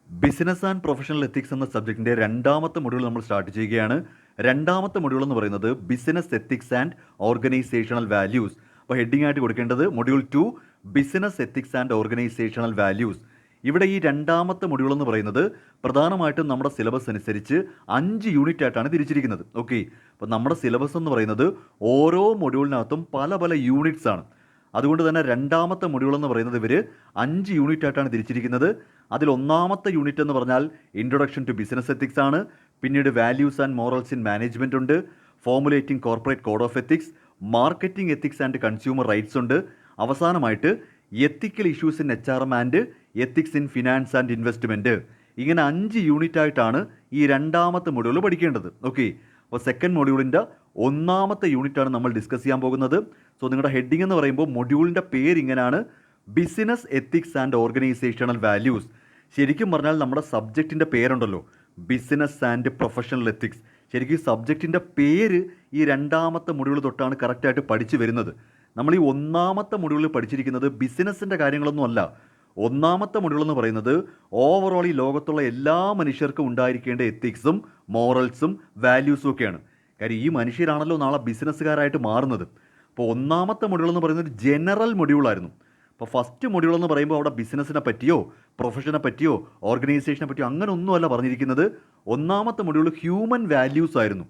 Business and professional ethics എന്ന സബ്ജക്റ്റിൻ്റെ രണ്ടാമത്തെ module നമ്മൾ സ്റ്റാർട്ട് ചെയ്യുകയാണ്. രണ്ടാമത്തെ മൊഡ്യൂൾ എന്ന് പറയുന്നത് business ethics and organisational values. അപ്പോൾ ഹെഡിങ് ആയിട്ട് കൊടുക്കേണ്ടത് module 2 business ethics and organisational values. ഇവിടെ ഈ രണ്ടാമത്തെ മൊഡ്യൂൾ എന്ന് പറയുന്നത് പ്രധാനമായിട്ടും നമ്മുടെ സിലബസ് അനുസരിച്ച് 5 യൂണിറ്റ് ആയിട്ടാണ് തിരിച്ചിരിക്കുന്നത്. ഓക്കെ, അപ്പോൾ നമ്മുടെ സിലബസ് എന്ന് പറയുന്നത് ഓരോ മൊഡ്യൂളിനകത്തും പല പല യൂണിറ്റ്സ് ആണ്. അതുകൊണ്ട് തന്നെ രണ്ടാമത്തെ മൊഡ്യൂൾ എന്ന് പറയുന്നത് ഇവർ 5 യൂണിറ്റ് ആയിട്ടാണ് തിരിച്ചിരിക്കുന്നത്. അതിൽ ഒന്നാമത്തെ യൂണിറ്റ് എന്ന് പറഞ്ഞാൽ ഇൻട്രൊഡക്ഷൻ ടു ബിസിനസ് എത്തിക്സ് ആണ്. പിന്നീട് values and morals in management ഉണ്ട്, formulating corporate code of ethics, marketing ethics and consumer rights ഉണ്ട്. അവസാനമായിട്ട് ethical issues in HRM and ethics in finance and investment. ഇങ്ങനെ 5 യൂണിറ്റ് ആയിട്ടാണ് ഈ രണ്ടാമത്തെ മൊഡ്യൂൾ പഠിക്കേണ്ടത്. ഓക്കെ, അപ്പോൾ സെക്കൻഡ് മൊഡ്യൂളിൻ്റെ ഒന്നാമത്തെ യൂണിറ്റാണ് നമ്മൾ ഡിസ്കസ് ചെയ്യാൻ പോകുന്നത്. സോ നിങ്ങളുടെ ഹെഡിങ് എന്ന് പറയുമ്പോൾ മൊഡ്യൂളിൻ്റെ പേര് ഇങ്ങനെയാണ്, business ethics and organisational values. ശരിക്കും പറഞ്ഞാൽ നമ്മുടെ സബ്ജക്റ്റിൻ്റെ പേരുണ്ടല്ലോ, ബിസിനസ് ആൻഡ് പ്രൊഫഷണൽ എത്തിക്സ്. ശരിക്കും സബ്ജക്റ്റിൻ്റെ പേര് ഈ രണ്ടാമത്തെ മൊഡ്യൂൾ തൊട്ടാണ് കറക്റ്റായിട്ട് പഠിച്ചു വരുന്നത്. നമ്മൾ ഈ ഒന്നാമത്തെ മൊഡ്യൂളിൽ പഠിച്ചിരിക്കുന്നത് ബിസിനസ്സിൻ്റെ കാര്യങ്ങളൊന്നും അല്ല. ഒന്നാമത്തെ മൊഡ്യൂൾ എന്ന് പറയുന്നത് ഓവറോൾ ഈ ലോകത്തുള്ള എല്ലാ മനുഷ്യർക്കും ഉണ്ടായിരിക്കേണ്ട എത്തിക്സും മോറൽസും വാല്യൂസും ഒക്കെയാണ്. കാര്യം ഈ മനുഷ്യരാണല്ലോ നാളെ ബിസിനസ്സുകാരായിട്ട് മാറുന്നത്. അപ്പോൾ ഒന്നാമത്തെ മൊഡ്യൂൾ എന്ന് പറയുന്നത് ജനറൽ മൊഡ്യൂളായിരുന്നു. അപ്പോൾ ഫസ്റ്റ് മൊഡ്യൂൾ എന്ന് പറയുമ്പോൾ അവിടെ ബിസിനസ്സിനെ പറ്റിയോ പ്രൊഫഷനെ പറ്റിയോ ഓർഗനൈസേഷനെ പറ്റിയോ അങ്ങനെ ഒന്നുമല്ല പറഞ്ഞിരിക്കുന്നത്. ഒന്നാമത്തെ മൊഡ്യൂൾ ഹ്യൂമൻ വാല്യൂസ് ആയിരുന്നു.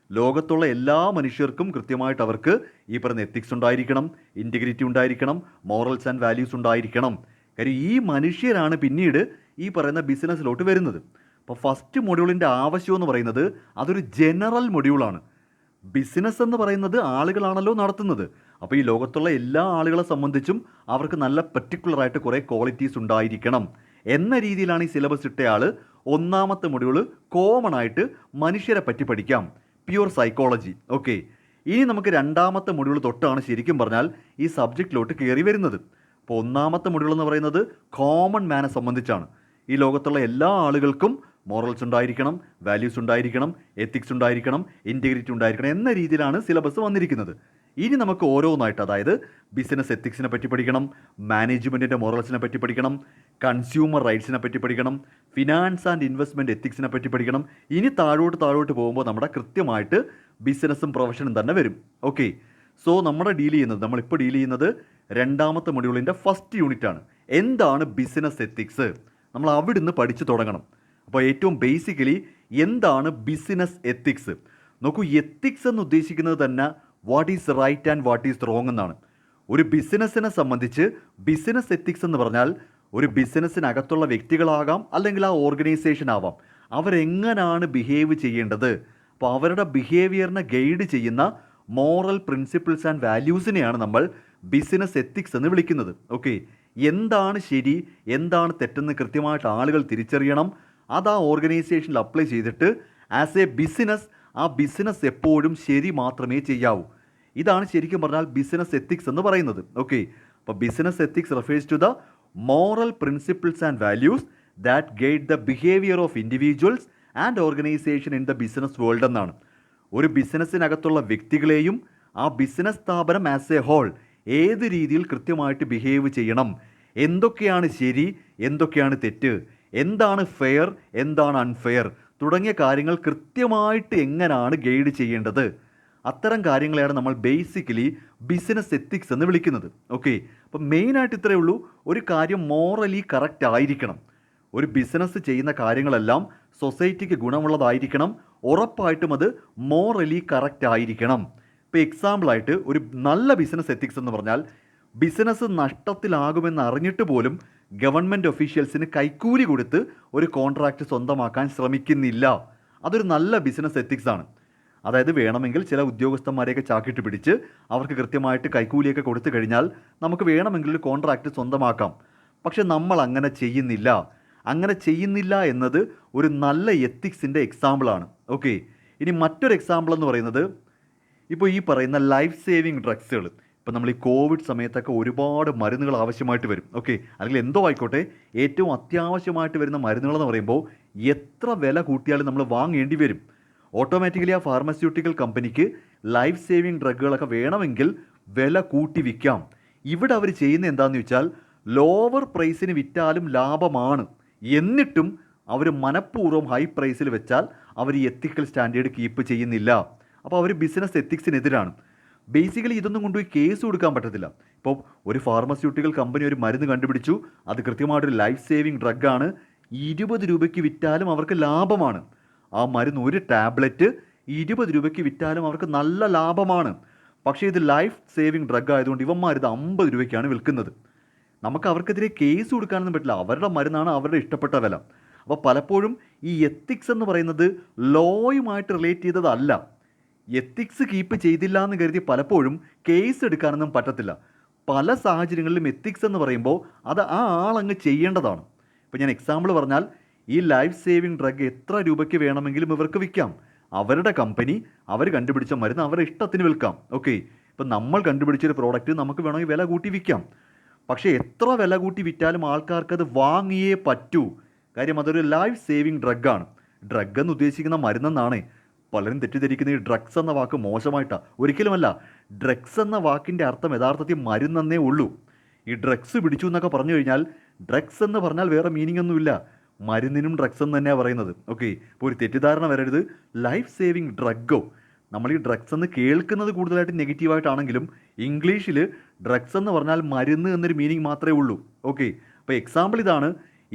ലോകത്തുള്ള എല്ലാ മനുഷ്യർക്കും കൃത്യമായിട്ട് അവർക്ക് ഈ പറയുന്ന എത്തിക്സ് ഉണ്ടായിരിക്കണം, ഇൻറ്റഗ്രിറ്റി ഉണ്ടായിരിക്കണം, മോറൽസ് ആൻഡ് വാല്യൂസ് ഉണ്ടായിരിക്കണം. കാര്യം ഈ മനുഷ്യരാണ് പിന്നീട് ഈ പറയുന്ന ബിസിനസ്സിലോട്ട് വരുന്നത്. അപ്പോൾ ഫസ്റ്റ് മൊഡ്യൂളിൻ്റെ ആവശ്യം എന്ന് പറയുന്നത് അതൊരു ജനറൽ മൊഡ്യൂളാണ്. ബിസിനസ് എന്ന് പറയുന്നത് ആളുകളാണല്ലോ നടത്തുന്നത്. അപ്പോൾ ഈ ലോകത്തുള്ള എല്ലാ ആളുകളെ സംബന്ധിച്ചും അവർക്ക് നല്ല പർട്ടിക്കുലറായിട്ട് കുറേ ക്വാളിറ്റീസ് ഉണ്ടായിരിക്കണം എന്ന രീതിയിലാണ് ഈ സിലബസ് ഇട്ടയാൾ ഒന്നാമത്തെ മൊഡ്യൂൾ കോമൺ ആയിട്ട് മനുഷ്യരെ പറ്റി പഠിക്കാം, പ്യുവർ സൈക്കോളജി. ഓക്കെ, ഇനി നമുക്ക് രണ്ടാമത്തെ മൊഡ്യൂൾ തൊട്ടാണ് ശരിക്കും പറഞ്ഞാൽ ഈ സബ്ജക്റ്റിലോട്ട് കയറി വരുന്നത്. അപ്പോൾ ഒന്നാമത്തെ മൊഡ്യൂൾ എന്ന് പറയുന്നത് കോമൺ മാനെ സംബന്ധിച്ചാണ്. ഈ ലോകത്തുള്ള എല്ലാ ആളുകൾക്കും മോറൽസ് ഉണ്ടായിരിക്കണം, വാല്യൂസ് ഉണ്ടായിരിക്കണം, എത്തിക്സ് ഉണ്ടായിരിക്കണം, ഇൻറ്റഗ്രിറ്റി ഉണ്ടായിരിക്കണം എന്ന രീതിയിലാണ് സിലബസ് വന്നിരിക്കുന്നത്. ഇനി നമുക്ക് ഓരോന്നായിട്ട്, അതായത് ബിസിനസ് എത്തിക്സിനെ പറ്റി പഠിക്കണം, മാനേജ്മെൻറ്റിൻ്റെ മോറൽസിനെ പറ്റി പഠിക്കണം, കൺസ്യൂമർ റൈറ്റ്സിനെ പറ്റി പഠിക്കണം, ഫിനാൻസ് ആൻഡ് ഇൻവെസ്റ്റ്മെൻറ്റ് എത്തിക്സിനെ പറ്റി പഠിക്കണം. ഇനി താഴോട്ട് പോകുമ്പോൾ നമ്മുടെ കൃത്യമായിട്ട് ബിസിനസ്സും പ്രൊഫഷനും തന്നെ വരും. ഓക്കെ, സോ നമ്മളിപ്പോൾ ഡീൽ ചെയ്യുന്നത് രണ്ടാമത്തെ മൊഡ്യൂളിൻ്റെ ഫസ്റ്റ് യൂണിറ്റാണ്. എന്താണ് ബിസിനസ് എത്തിക്സ്? നമ്മൾ അവിടുന്ന് പഠിച്ചു തുടങ്ങണം. അപ്പോൾ ഏറ്റവും ബേസിക്കലി എന്താണ് ബിസിനസ് എത്തിക്സ്? നോക്കൂ, എത്തിക്സ് എന്ന് ഉദ്ദേശിക്കുന്നത് തന്നെ what is right and what is wrong എന്നാണ്. ഒരു ബിസിനസ്സിനെ സംബന്ധിച്ച് ബിസിനസ് എത്തിക്സ് എന്ന് പറഞ്ഞാൽ ഒരു ബിസിനസ്സിനകത്തുള്ള വ്യക്തികളാകാം, അല്ലെങ്കിൽ ആ ഓർഗനൈസേഷൻ ആവാം, അവരെങ്ങനെയാണ് ബിഹേവ് ചെയ്യേണ്ടത്. അപ്പോൾ അവരുടെ ബിഹേവിയറിനെ ഗൈഡ് ചെയ്യുന്ന മോറൽ പ്രിൻസിപ്പിൾസ് ആൻഡ് വാല്യൂസിനെയാണ് നമ്മൾ ബിസിനസ് എത്തിക്സ് എന്ന് വിളിക്കുന്നത്. ഓക്കെ, എന്താണ് ശരി എന്താണ് തെറ്റെന്ന് കൃത്യമായിട്ട് ആളുകൾ തിരിച്ചറിയണം. അത് ആ ഓർഗനൈസേഷനിൽ അപ്ലൈ ചെയ്തിട്ട് ആസ് എ ബിസിനസ് ആ ബിസിനസ് എപ്പോഴും ശരി മാത്രമേ ചെയ്യാവൂ. ഇതാണ് ശരിക്കും പറഞ്ഞാൽ ബിസിനസ് എത്തിക്സ് എന്ന് പറയുന്നത്. ഓക്കെ, അപ്പോൾ business ethics refers to the moral principles and values that guide the behaviour of individuals and organisation in the business world എന്നാണ്. ഒരു ബിസിനസ്സിനകത്തുള്ള വ്യക്തികളെയും ആ ബിസിനസ് സ്ഥാപനം ആസ് എ ഹോൾ ഏത് രീതിയിൽ കൃത്യമായിട്ട് ബിഹേവ് ചെയ്യണം, എന്തൊക്കെയാണ് ശരി എന്തൊക്കെയാണ് തെറ്റ്, എന്താണ് ഫെയർ എന്താണ് അൺഫെയർ തുടങ്ങിയ കാര്യങ്ങൾ കൃത്യമായിട്ട് എങ്ങനെയാണ് ഗൈഡ് ചെയ്യേണ്ടത്, അത്തരം കാര്യങ്ങളെയാണ് നമ്മൾ ബേസിക്കലി ബിസിനസ് എത്തിക്സ് എന്ന് വിളിക്കുന്നത്. ഓക്കെ, അപ്പം മെയിനായിട്ട് ഇത്രയേ ഉള്ളൂ. ഒരു കാര്യം മോറലി കറക്റ്റ് ആയിരിക്കണം. ഒരു ബിസിനസ് ചെയ്യുന്ന കാര്യങ്ങളെല്ലാം സൊസൈറ്റിക്ക് ഗുണമുള്ളതായിരിക്കണം. ഉറപ്പായിട്ടും അത് മോറലി കറക്റ്റ് ആയിരിക്കണം. ഇപ്പോൾ എക്സാമ്പിളായിട്ട് ഒരു നല്ല ബിസിനസ് എത്തിക്സ് എന്ന് പറഞ്ഞാൽ ബിസിനസ് നഷ്ടത്തിലാകുമെന്ന് അറിഞ്ഞിട്ട് പോലും ഗവൺമെൻറ് ഒഫീഷ്യൽസിന് കൈക്കൂലി കൊടുത്ത് ഒരു കോൺട്രാക്റ്റ് സ്വന്തമാക്കാൻ ശ്രമിക്കുന്നില്ല. അതൊരു നല്ല ബിസിനസ് എത്തിക്സ് ആണ്. അതായത് വേണമെങ്കിൽ ചില ഉദ്യോഗസ്ഥന്മാരെയൊക്കെ ചാക്കിട്ട് പിടിച്ച് അവർക്ക് കൃത്യമായിട്ട് കൈക്കൂലിയൊക്കെ കൊടുത്തു കഴിഞ്ഞാൽ നമുക്ക് വേണമെങ്കിൽ ഒരു കോൺട്രാക്റ്റ് സ്വന്തമാക്കാം. പക്ഷെ നമ്മൾ അങ്ങനെ ചെയ്യുന്നില്ല. അങ്ങനെ ചെയ്യുന്നില്ല എന്നത് ഒരു നല്ല എത്തിക്സിൻ്റെ എക്സാമ്പിളാണ്. ഓക്കെ, ഇനി മറ്റൊരു എക്സാമ്പിൾ എന്ന് പറയുന്നത് ഇപ്പോൾ ഈ പറയുന്ന ലൈഫ് സേവിങ് ഡ്രഗ്സുകൾ. ഇപ്പോൾ നമ്മൾ ഈ കോവിഡ് സമയത്തൊക്കെ ഒരുപാട് മരുന്നുകൾ ആവശ്യമായിട്ട് വരും. ഓക്കെ, അല്ലെങ്കിൽ എന്തോ ആയിക്കോട്ടെ, ഏറ്റവും അത്യാവശ്യമായിട്ട് വരുന്ന മരുന്നുകളെന്ന് പറയുമ്പോൾ എത്ര വില കൂട്ടിയാലും നമ്മൾ വാങ്ങേണ്ടി വരും. ഓട്ടോമാറ്റിക്കലി ആ ഫാർമസ്യൂട്ടിക്കൽ കമ്പനിക്ക് ലൈഫ് സേവിങ് ഡ്രഗുകളൊക്കെ വേണമെങ്കിൽ വില കൂട്ടി വിൽക്കാം. ഇവിടെ അവർ ചെയ്യുന്നത് എന്താണെന്ന് വെച്ചാൽ ലോവർ പ്രൈസിന് വിറ്റാലും ലാഭമാണ്, എന്നിട്ടും അവർ മനഃപൂർവ്വം ഹൈ പ്രൈസിൽ വെച്ചാൽ അവർ ഈ എത്തിക്കൽ സ്റ്റാൻഡേർഡ് കീപ്പ് ചെയ്യുന്നില്ല. അപ്പോൾ അവർ ബിസിനസ് എത്തിക്സിനെതിരാണ്. ബേസിക്കലി ഇതൊന്നും കൊണ്ടുപോയി കേസ് കൊടുക്കാൻ പറ്റത്തില്ല. ഇപ്പോൾ ഒരു ഫാർമസ്യൂട്ടിക്കൽ കമ്പനി ഒരു മരുന്ന് കണ്ടുപിടിച്ചു, അത് കൃത്യമായിട്ടൊരു ലൈഫ് സേവിങ് ഡ്രഗാണ്, 20 രൂപയ്ക്ക് വിറ്റാലും അവർക്ക് ലാഭമാണ്. ആ മരുന്ന് ഒരു ടാബ്ലറ്റ് 20 രൂപയ്ക്ക് വിറ്റാലും അവർക്ക് നല്ല ലാഭമാണ്. പക്ഷേ ഇത് ലൈഫ് സേവിങ് ഡ്രഗ് ആയതുകൊണ്ട് ഇവന്മാർ ഇത് 50 രൂപയ്ക്കാണ് വിൽക്കുന്നത്. നമുക്ക് അവർക്കെതിരെ കേസ് കൊടുക്കാനൊന്നും പറ്റില്ല, അവരുടെ മരുന്നാണ്, അവരുടെ ഇഷ്ടപ്പെട്ട വില. അപ്പോൾ പലപ്പോഴും ഈ എത്തിക്സ് എന്ന് പറയുന്നത് ലോയുമായിട്ട് റിലേറ്റ് ചെയ്തതല്ല. എത്തിക്സ് കീപ്പ് ചെയ്തില്ല എന്ന് കരുതി പലപ്പോഴും കേസ് എടുക്കാനൊന്നും പറ്റത്തില്ല. പല സാഹചര്യങ്ങളിലും എത്തിക്സ് എന്ന് പറയുമ്പോൾ അത് ആ ആളങ്ങ് ചെയ്യേണ്ടതാണ്. ഇപ്പോൾ ഞാൻ എക്സാമ്പിൾ പറഞ്ഞാൽ, ഈ ലൈഫ് സേവിങ് ഡ്രഗ് എത്ര രൂപയ്ക്ക് വേണമെങ്കിലും ഇവർക്ക് വിൽക്കാം. അവരുടെ കമ്പനി, അവർ കണ്ടുപിടിച്ച മരുന്ന് അവരുടെ ഇഷ്ടത്തിന് വിൽക്കാം. ഓക്കെ, ഇപ്പം നമ്മൾ കണ്ടുപിടിച്ചൊരു പ്രോഡക്റ്റ് നമുക്ക് വേണമെങ്കിൽ വില കൂട്ടി വിൽക്കാം. പക്ഷേ എത്ര വില കൂട്ടി വിറ്റാലും ആൾക്കാർക്ക് അത് വാങ്ങിയേ പറ്റൂ. കാര്യം അതൊരു ലൈഫ് സേവിങ് ഡ്രഗാണ്. ഡ്രഗ് എന്ന് ഉദ്ദേശിക്കുന്ന മരുന്നെന്നാണ്. പലരും തെറ്റിദ്ധരിക്കുന്ന ഈ ഡ്രഗ്സ് എന്ന വാക്ക് മോശമായിട്ടാണ്. ഒരിക്കലുമല്ല. ഡ്രഗ്സ് എന്ന വാക്കിൻ്റെ അർത്ഥം യഥാർത്ഥത്തിൽ മരുന്നെന്നേ ഉള്ളൂ. ഈ ഡ്രഗ്സ് പിടിച്ചു എന്നൊക്കെ പറഞ്ഞു കഴിഞ്ഞാൽ ഡ്രഗ്സ് എന്ന് പറഞ്ഞാൽ വേറെ മീനിങ് ഒന്നുമില്ല. മരുന്നിനും ഡ്രഗ്സ് എന്ന് തന്നെയാണ് പറയുന്നത്. ഓക്കെ, ഇപ്പോൾ ഒരു തെറ്റിദ്ധാരണ വരരുത്. ലൈഫ് സേവിങ് ഡ്രഗോ, നമ്മൾ ഈ ഡ്രഗ്സ് എന്ന് കേൾക്കുന്നത് കൂടുതലായിട്ട് നെഗറ്റീവായിട്ടാണെങ്കിലും ഇംഗ്ലീഷിൽ ഡ്രഗ്സ് എന്ന് പറഞ്ഞാൽ മരുന്ന് എന്നൊരു മീനിങ് മാത്രമേ ഉള്ളൂ. ഓക്കെ, അപ്പോൾ എക്സാമ്പിൾ ഇതാണ്.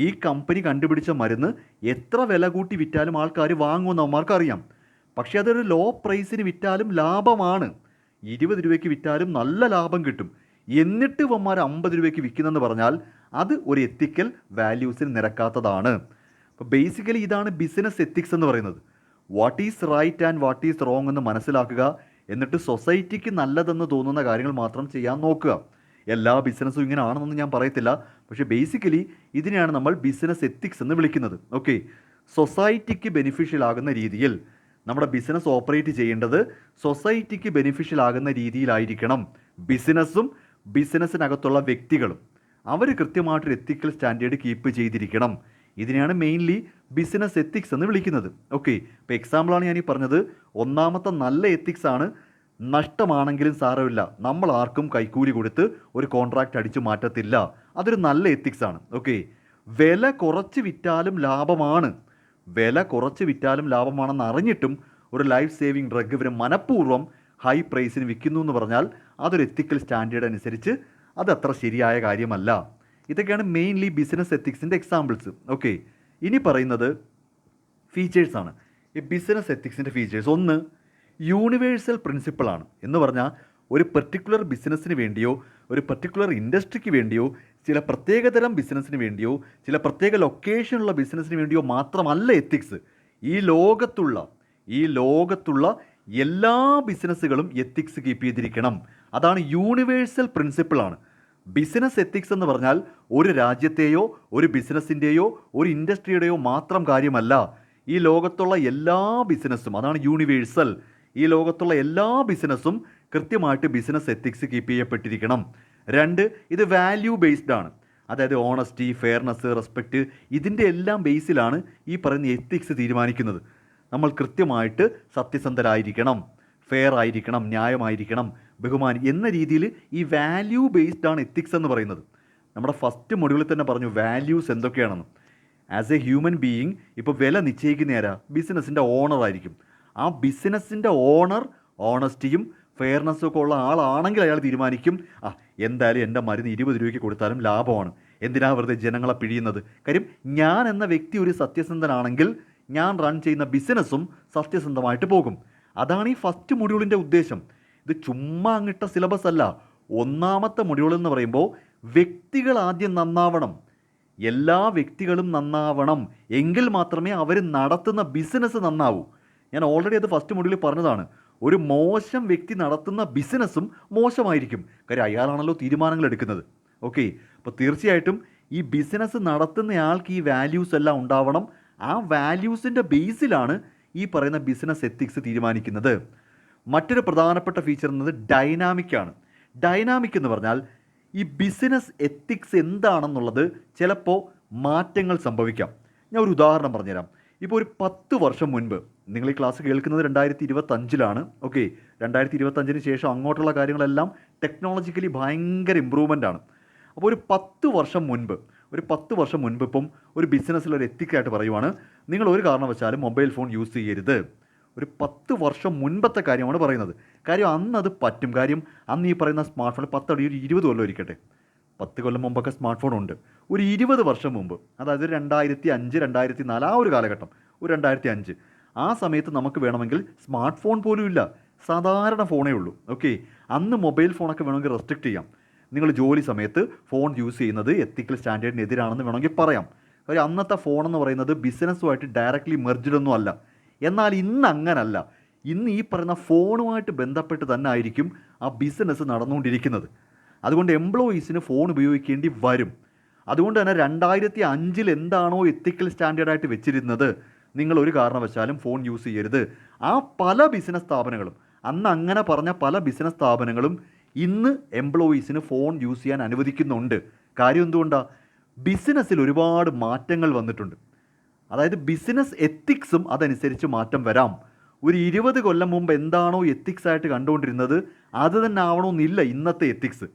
ഈ കമ്പനി കണ്ടുപിടിച്ച മരുന്ന് എത്ര വില കൂട്ടി വിറ്റാലും ആൾക്കാർ വാങ്ങുമെന്ന് അവന്മാർക്ക് അറിയാം. പക്ഷേ അതൊരു ലോ പ്രൈസിന് വിറ്റാലും ലാഭമാണ്. 20 രൂപയ്ക്ക് വിറ്റാലും നല്ല ലാഭം കിട്ടും. എന്നിട്ട് ഇവന്മാർ 50 രൂപയ്ക്ക് വിൽക്കുന്നതെന്ന് പറഞ്ഞാൽ അത് ഒരു എത്തിക്കൽ വാല്യൂസിന് നിരക്കാത്തതാണ്. അപ്പോൾ ബേസിക്കലി ഇതാണ് ബിസിനസ് എത്തിക്സ് എന്ന് പറയുന്നത്. What is right and what is wrong എന്ന് മനസ്സിലാക്കുക. എന്നിട്ട് സൊസൈറ്റിക്ക് നല്ലതെന്ന് തോന്നുന്ന കാര്യങ്ങൾ മാത്രം ചെയ്യാൻ നോക്കുക. എല്ലാ ബിസിനസ്സും ഇങ്ങനെ ആണെന്നൊന്നും ഞാൻ പറയത്തില്ല. പക്ഷേ ബേസിക്കലി ഇതിനെയാണ് നമ്മൾ ബിസിനസ് എത്തിക്സ് എന്ന് വിളിക്കുന്നത്. ഓക്കെ, സൊസൈറ്റിക്ക് ബെനിഫിഷ്യൽ ആകുന്ന രീതിയിൽ നമ്മുടെ ബിസിനസ് ഓപ്പറേറ്റ് ചെയ്യേണ്ടത് സൊസൈറ്റിക്ക് ബെനിഫിഷ്യൽ ആകുന്ന രീതിയിലായിരിക്കണം. ബിസിനസ്സും ബിസിനസ്സിനകത്തുള്ള വ്യക്തികളും അവർ കൃത്യമായിട്ടൊരു എത്തിക്കൽ സ്റ്റാൻഡേർഡ് കീപ്പ് ചെയ്തിരിക്കണം. ഇതിനെയാണ് മെയിൻലി ബിസിനസ് എത്തിക്സ് എന്ന് വിളിക്കുന്നത്. ഓക്കെ, ഇപ്പോൾ എക്സാമ്പിളാണ് ഞാൻ ഈ പറഞ്ഞത്. ഒന്നാമത്തെ നല്ല എത്തിക്സ് ആണ്, നഷ്ടമാണെങ്കിലും സാരമില്ല, നമ്മൾ ആർക്കും കൈക്കൂലി കൊടുത്ത് ഒരു കോൺട്രാക്റ്റ് അടിച്ചു മാറ്റത്തില്ല. അതൊരു നല്ല എത്തിക്സ് ആണ്. ഓക്കെ, വില കുറച്ച് വിറ്റാലും ലാഭമാണ്. വില കുറച്ച് വിറ്റാലും ലാഭമാണെന്ന് അറിഞ്ഞിട്ടും ഒരു ലൈഫ് സേവിങ് ഡ്രഗ് ഇവർ മനഃപൂർവ്വം ഹൈ പ്രൈസിന് വിൽക്കുന്നു എന്ന് പറഞ്ഞാൽ അതൊരു എത്തിക്കൽ സ്റ്റാൻഡേർഡ് അനുസരിച്ച് അത് അത്ര ശരിയായ കാര്യമല്ല. ഇതൊക്കെയാണ് മെയിൻലി ബിസിനസ് എത്തിക്സിൻ്റെ എക്സാമ്പിൾസ്. ഓക്കെ, ഇനി പറയുന്നത് ഫീച്ചേഴ്സാണ്. ഈ ബിസിനസ് എത്തിക്സിൻ്റെ ഫീച്ചേഴ്സ്, ഒന്ന് യൂണിവേഴ്സൽ പ്രിൻസിപ്പിളാണ്. എന്ന് പറഞ്ഞാൽ ഒരു പെർട്ടിക്കുലർ ബിസിനസ്സിന് വേണ്ടിയോ ഒരു പെർട്ടിക്കുലർ ഇൻഡസ്ട്രിക്ക് വേണ്ടിയോ ചില പ്രത്യേകതരം ബിസിനസ്സിന് വേണ്ടിയോ ചില പ്രത്യേക ലൊക്കേഷനുള്ള ബിസിനസ്സിന് വേണ്ടിയോ മാത്രമല്ല എത്തിക്സ്. ഈ ലോകത്തുള്ള എല്ലാ ബിസിനസ്സുകളും എത്തിക്സ് കീപ്പ് ചെയ്തിരിക്കണം. അതാണ് യൂണിവേഴ്സൽ പ്രിൻസിപ്പിളാണ്. ബിസിനസ് എത്തിക്സ് എന്ന് പറഞ്ഞാൽ ഒരു രാജ്യത്തെയോ ഒരു ബിസിനസ്സിൻ്റെയോ ഒരു ഇൻഡസ്ട്രിയുടെയോ മാത്രം കാര്യമല്ല. ഈ ലോകത്തുള്ള എല്ലാ ബിസിനസ്സും, അതാണ് യൂണിവേഴ്സൽ. ഈ ലോകത്തുള്ള എല്ലാ ബിസിനസ്സും കൃത്യമായിട്ട് ബിസിനസ് എത്തിക്സ് കീപ്പ് ചെയ്യപ്പെട്ടിരിക്കണം. രണ്ട്, ഇത് വാല്യൂ ബേസ്ഡ് ആണ്. അതായത് ഓണസ്റ്റി, ഫെയർനെസ്, റെസ്പെക്റ്റ്, ഇതിൻ്റെ എല്ലാം ബേസിലാണ് ഈ പറയുന്ന എത്തിക്സ് തീരുമാനിക്കുന്നത്. നമ്മൾ കൃത്യമായിട്ട് സത്യസന്ധരായിരിക്കണം, ഫെയർ ആയിരിക്കണം, ന്യായമായിരിക്കണം, ബഹുമാനി എന്ന രീതിയിൽ ഈ വാല്യൂ ബേസ്ഡ് ആണ് എത്തിക്സ് എന്ന് പറയുന്നത്. നമ്മുടെ ഫസ്റ്റ് മൊഡ്യൂളിൽ തന്നെ പറഞ്ഞു വാല്യൂസ് എന്തൊക്കെയാണെന്ന്. ആസ് എ ഹ്യൂമൻ ബീയിങ് ഇപ്പോൾ വില നിശ്ചയിക്കുന്ന ആരാ? ബിസിനസ്സിൻ്റെ ഓണർ ആയിരിക്കും. ആ ബിസിനസ്സിൻ്റെ ഓണർ ഓണസ്റ്റിയും ഫെയർനെസ്സും ഒക്കെ ഉള്ള ആളാണെങ്കിൽ അയാൾ തീരുമാനിക്കും, എന്തായാലും എൻ്റെ മരുന്ന് 20 രൂപയ്ക്ക് കൊടുത്താലും ലാഭമാണ്, എന്തിനാ വെറുതെ ജനങ്ങളെ പിഴിയുന്നത്. കാര്യം ഞാൻ എന്ന വ്യക്തി ഒരു സത്യസന്ധനാണെങ്കിൽ ഞാൻ റൺ ചെയ്യുന്ന ബിസിനസ്സും സത്യസന്ധമായിട്ട് പോകും. അതാണ് ഈ ഫസ്റ്റ് മൊഡ്യൂളിൻ്റെ ഉദ്ദേശം. ഇത് ചുമ്മാ അങ്ങിട്ട സിലബസ് അല്ല. ഒന്നാമത്തെ മൊഡ്യൂൾ എന്ന് പറയുമ്പോൾ വ്യക്തികൾ ആദ്യം നന്നാവണം. എല്ലാ വ്യക്തികളും നന്നാവണം, എങ്കിൽ മാത്രമേ അവർ നടത്തുന്ന ബിസിനസ് നന്നാവൂ. ഞാൻ ഓൾറെഡി അത് ഫസ്റ്റ് മൊഡ്യൂളിൽ പറഞ്ഞതാണ്. ഒരു മോശം വ്യക്തി നടത്തുന്ന ബിസിനസ്സും മോശമായിരിക്കും. കാര്യം അയാളാണല്ലോ തീരുമാനങ്ങൾ എടുക്കുന്നത്. ഓക്കെ, അപ്പോൾ തീർച്ചയായിട്ടും ഈ ബിസിനസ് നടത്തുന്നയാൾക്ക് ഈ വാല്യൂസ് എല്ലാം ഉണ്ടാവണം. ആ വാല്യൂസിൻ്റെ ബേസിലാണ് ഈ പറയുന്ന ബിസിനസ് എത്തിക്സ് തീരുമാനിക്കുന്നത്. മറ്റൊരു പ്രധാനപ്പെട്ട ഫീച്ചർ എന്നത് ഡൈനാമിക് ആണ്. ഡൈനാമിക് എന്ന് പറഞ്ഞാൽ ഈ ബിസിനസ് എത്തിക്സ് എന്താണെന്നുള്ളത് ചിലപ്പോൾ മാറ്റങ്ങൾ സംഭവിക്കാം. ഞാൻ ഒരു ഉദാഹരണം പറഞ്ഞുതരാം. ഇപ്പോൾ ഒരു 10 വർഷം മുൻപ്, നിങ്ങൾ ഈ ക്ലാസ് കേൾക്കുന്നത് 2025 ഓക്കെ, 2025 ശേഷം അങ്ങോട്ടുള്ള കാര്യങ്ങളെല്ലാം ടെക്നോളജിക്കലി ഭയങ്കര ഇമ്പ്രൂവ്മെൻ്റ് ആണ്. അപ്പോൾ ഒരു 10 വർഷം മുൻപ് ഒരു 10 വർഷം മുൻപ് ഇപ്പം ഒരു ബിസിനസ്സിൽ ഒരു എത്തിക്കായിട്ട് പറയുവാണ്, നിങ്ങൾ ഒരു കാരണവശാലും മൊബൈൽ ഫോൺ യൂസ് ചെയ്യരുത്. ഒരു 10 വർഷം മുൻപത്തെ കാര്യമാണ് പറയുന്നത്. കാര്യം അന്ന് അത് പറ്റും. കാര്യം അന്ന് ഈ പറയുന്ന സ്മാർട്ട് ഫോൺ 10 അടി ഒരു 20 കൊല്ലം ഇരിക്കട്ടെ, 10 കൊല്ലം മുമ്പൊക്കെ സ്മാർട്ട് ഫോൺ ഉണ്ട്. ഒരു 20 വർഷം മുമ്പ്, അതായത് 2005 2004 ആ ഒരു കാലഘട്ടം, ഒരു 2005 ആ സമയത്ത് നമുക്ക് വേണമെങ്കിൽ സ്മാർട്ട് ഫോൺ പോലും ഇല്ല, സാധാരണ ഫോണേ ഉള്ളൂ. ഓക്കെ, അന്ന് മൊബൈൽ ഫോണൊക്കെ വേണമെങ്കിൽ റെസ്ട്രിക്റ്റ് ചെയ്യാം. നിങ്ങൾ ജോലി സമയത്ത് ഫോൺ യൂസ് ചെയ്യുന്നത് എത്തിക്കൽ സ്റ്റാൻഡേർഡിന് എതിരാണെന്ന് വേണമെങ്കിൽ പറയാം. കാര്യം അന്നത്തെ ഫോൺ എന്ന് പറയുന്നത് ബിസിനസ്സുമായിട്ട് ഡയറക്റ്റ്ലി മെർജ്ഡൊന്നും അല്ല. എന്നാൽ ഇന്ന് അങ്ങനല്ല. ഇന്ന് ഈ പറയുന്ന ഫോണുമായിട്ട് ബന്ധപ്പെട്ട് തന്നെ ആയിരിക്കും ആ ബിസിനസ് നടന്നുകൊണ്ടിരിക്കുന്നത്. അതുകൊണ്ട് എംപ്ലോയീസിന് ഫോൺ ഉപയോഗിക്കേണ്ടി വരും. അതുകൊണ്ട് തന്നെ 2005 എന്താണോ എത്തിക്കൽ സ്റ്റാൻഡേർഡായിട്ട് വെച്ചിരുന്നത്, നിങ്ങൾ ഒരു കാരണവശാലും ഫോൺ യൂസ് ചെയ്യരുത്. ആ പല ബിസിനസ് സ്ഥാപനങ്ങളും, അന്ന് അങ്ങനെ പറഞ്ഞ പല ബിസിനസ് സ്ഥാപനങ്ങളും ഇന്ന് എംപ്ലോയീസിന് ഫോൺ യൂസ് ചെയ്യാൻ അനുവദിക്കുന്നുണ്ട്. കാര്യം എന്തുകൊണ്ടാണ്? ബിസിനസ്സിൽ ഒരുപാട് മാറ്റങ്ങൾ വന്നിട്ടുണ്ട്. അതായത് ബിസിനസ് എത്തിക്സും അതനുസരിച്ച് മാറ്റം വരാം. ഒരു 20 കൊല്ലം മുമ്പ് എന്താണോ എത്തിക്സ് ആയിട്ട് കണ്ടുകൊണ്ടിരുന്നത് അത് തന്നെ ആവണമെന്നില്ല ഇന്നത്തെ എത്തിക്സ്.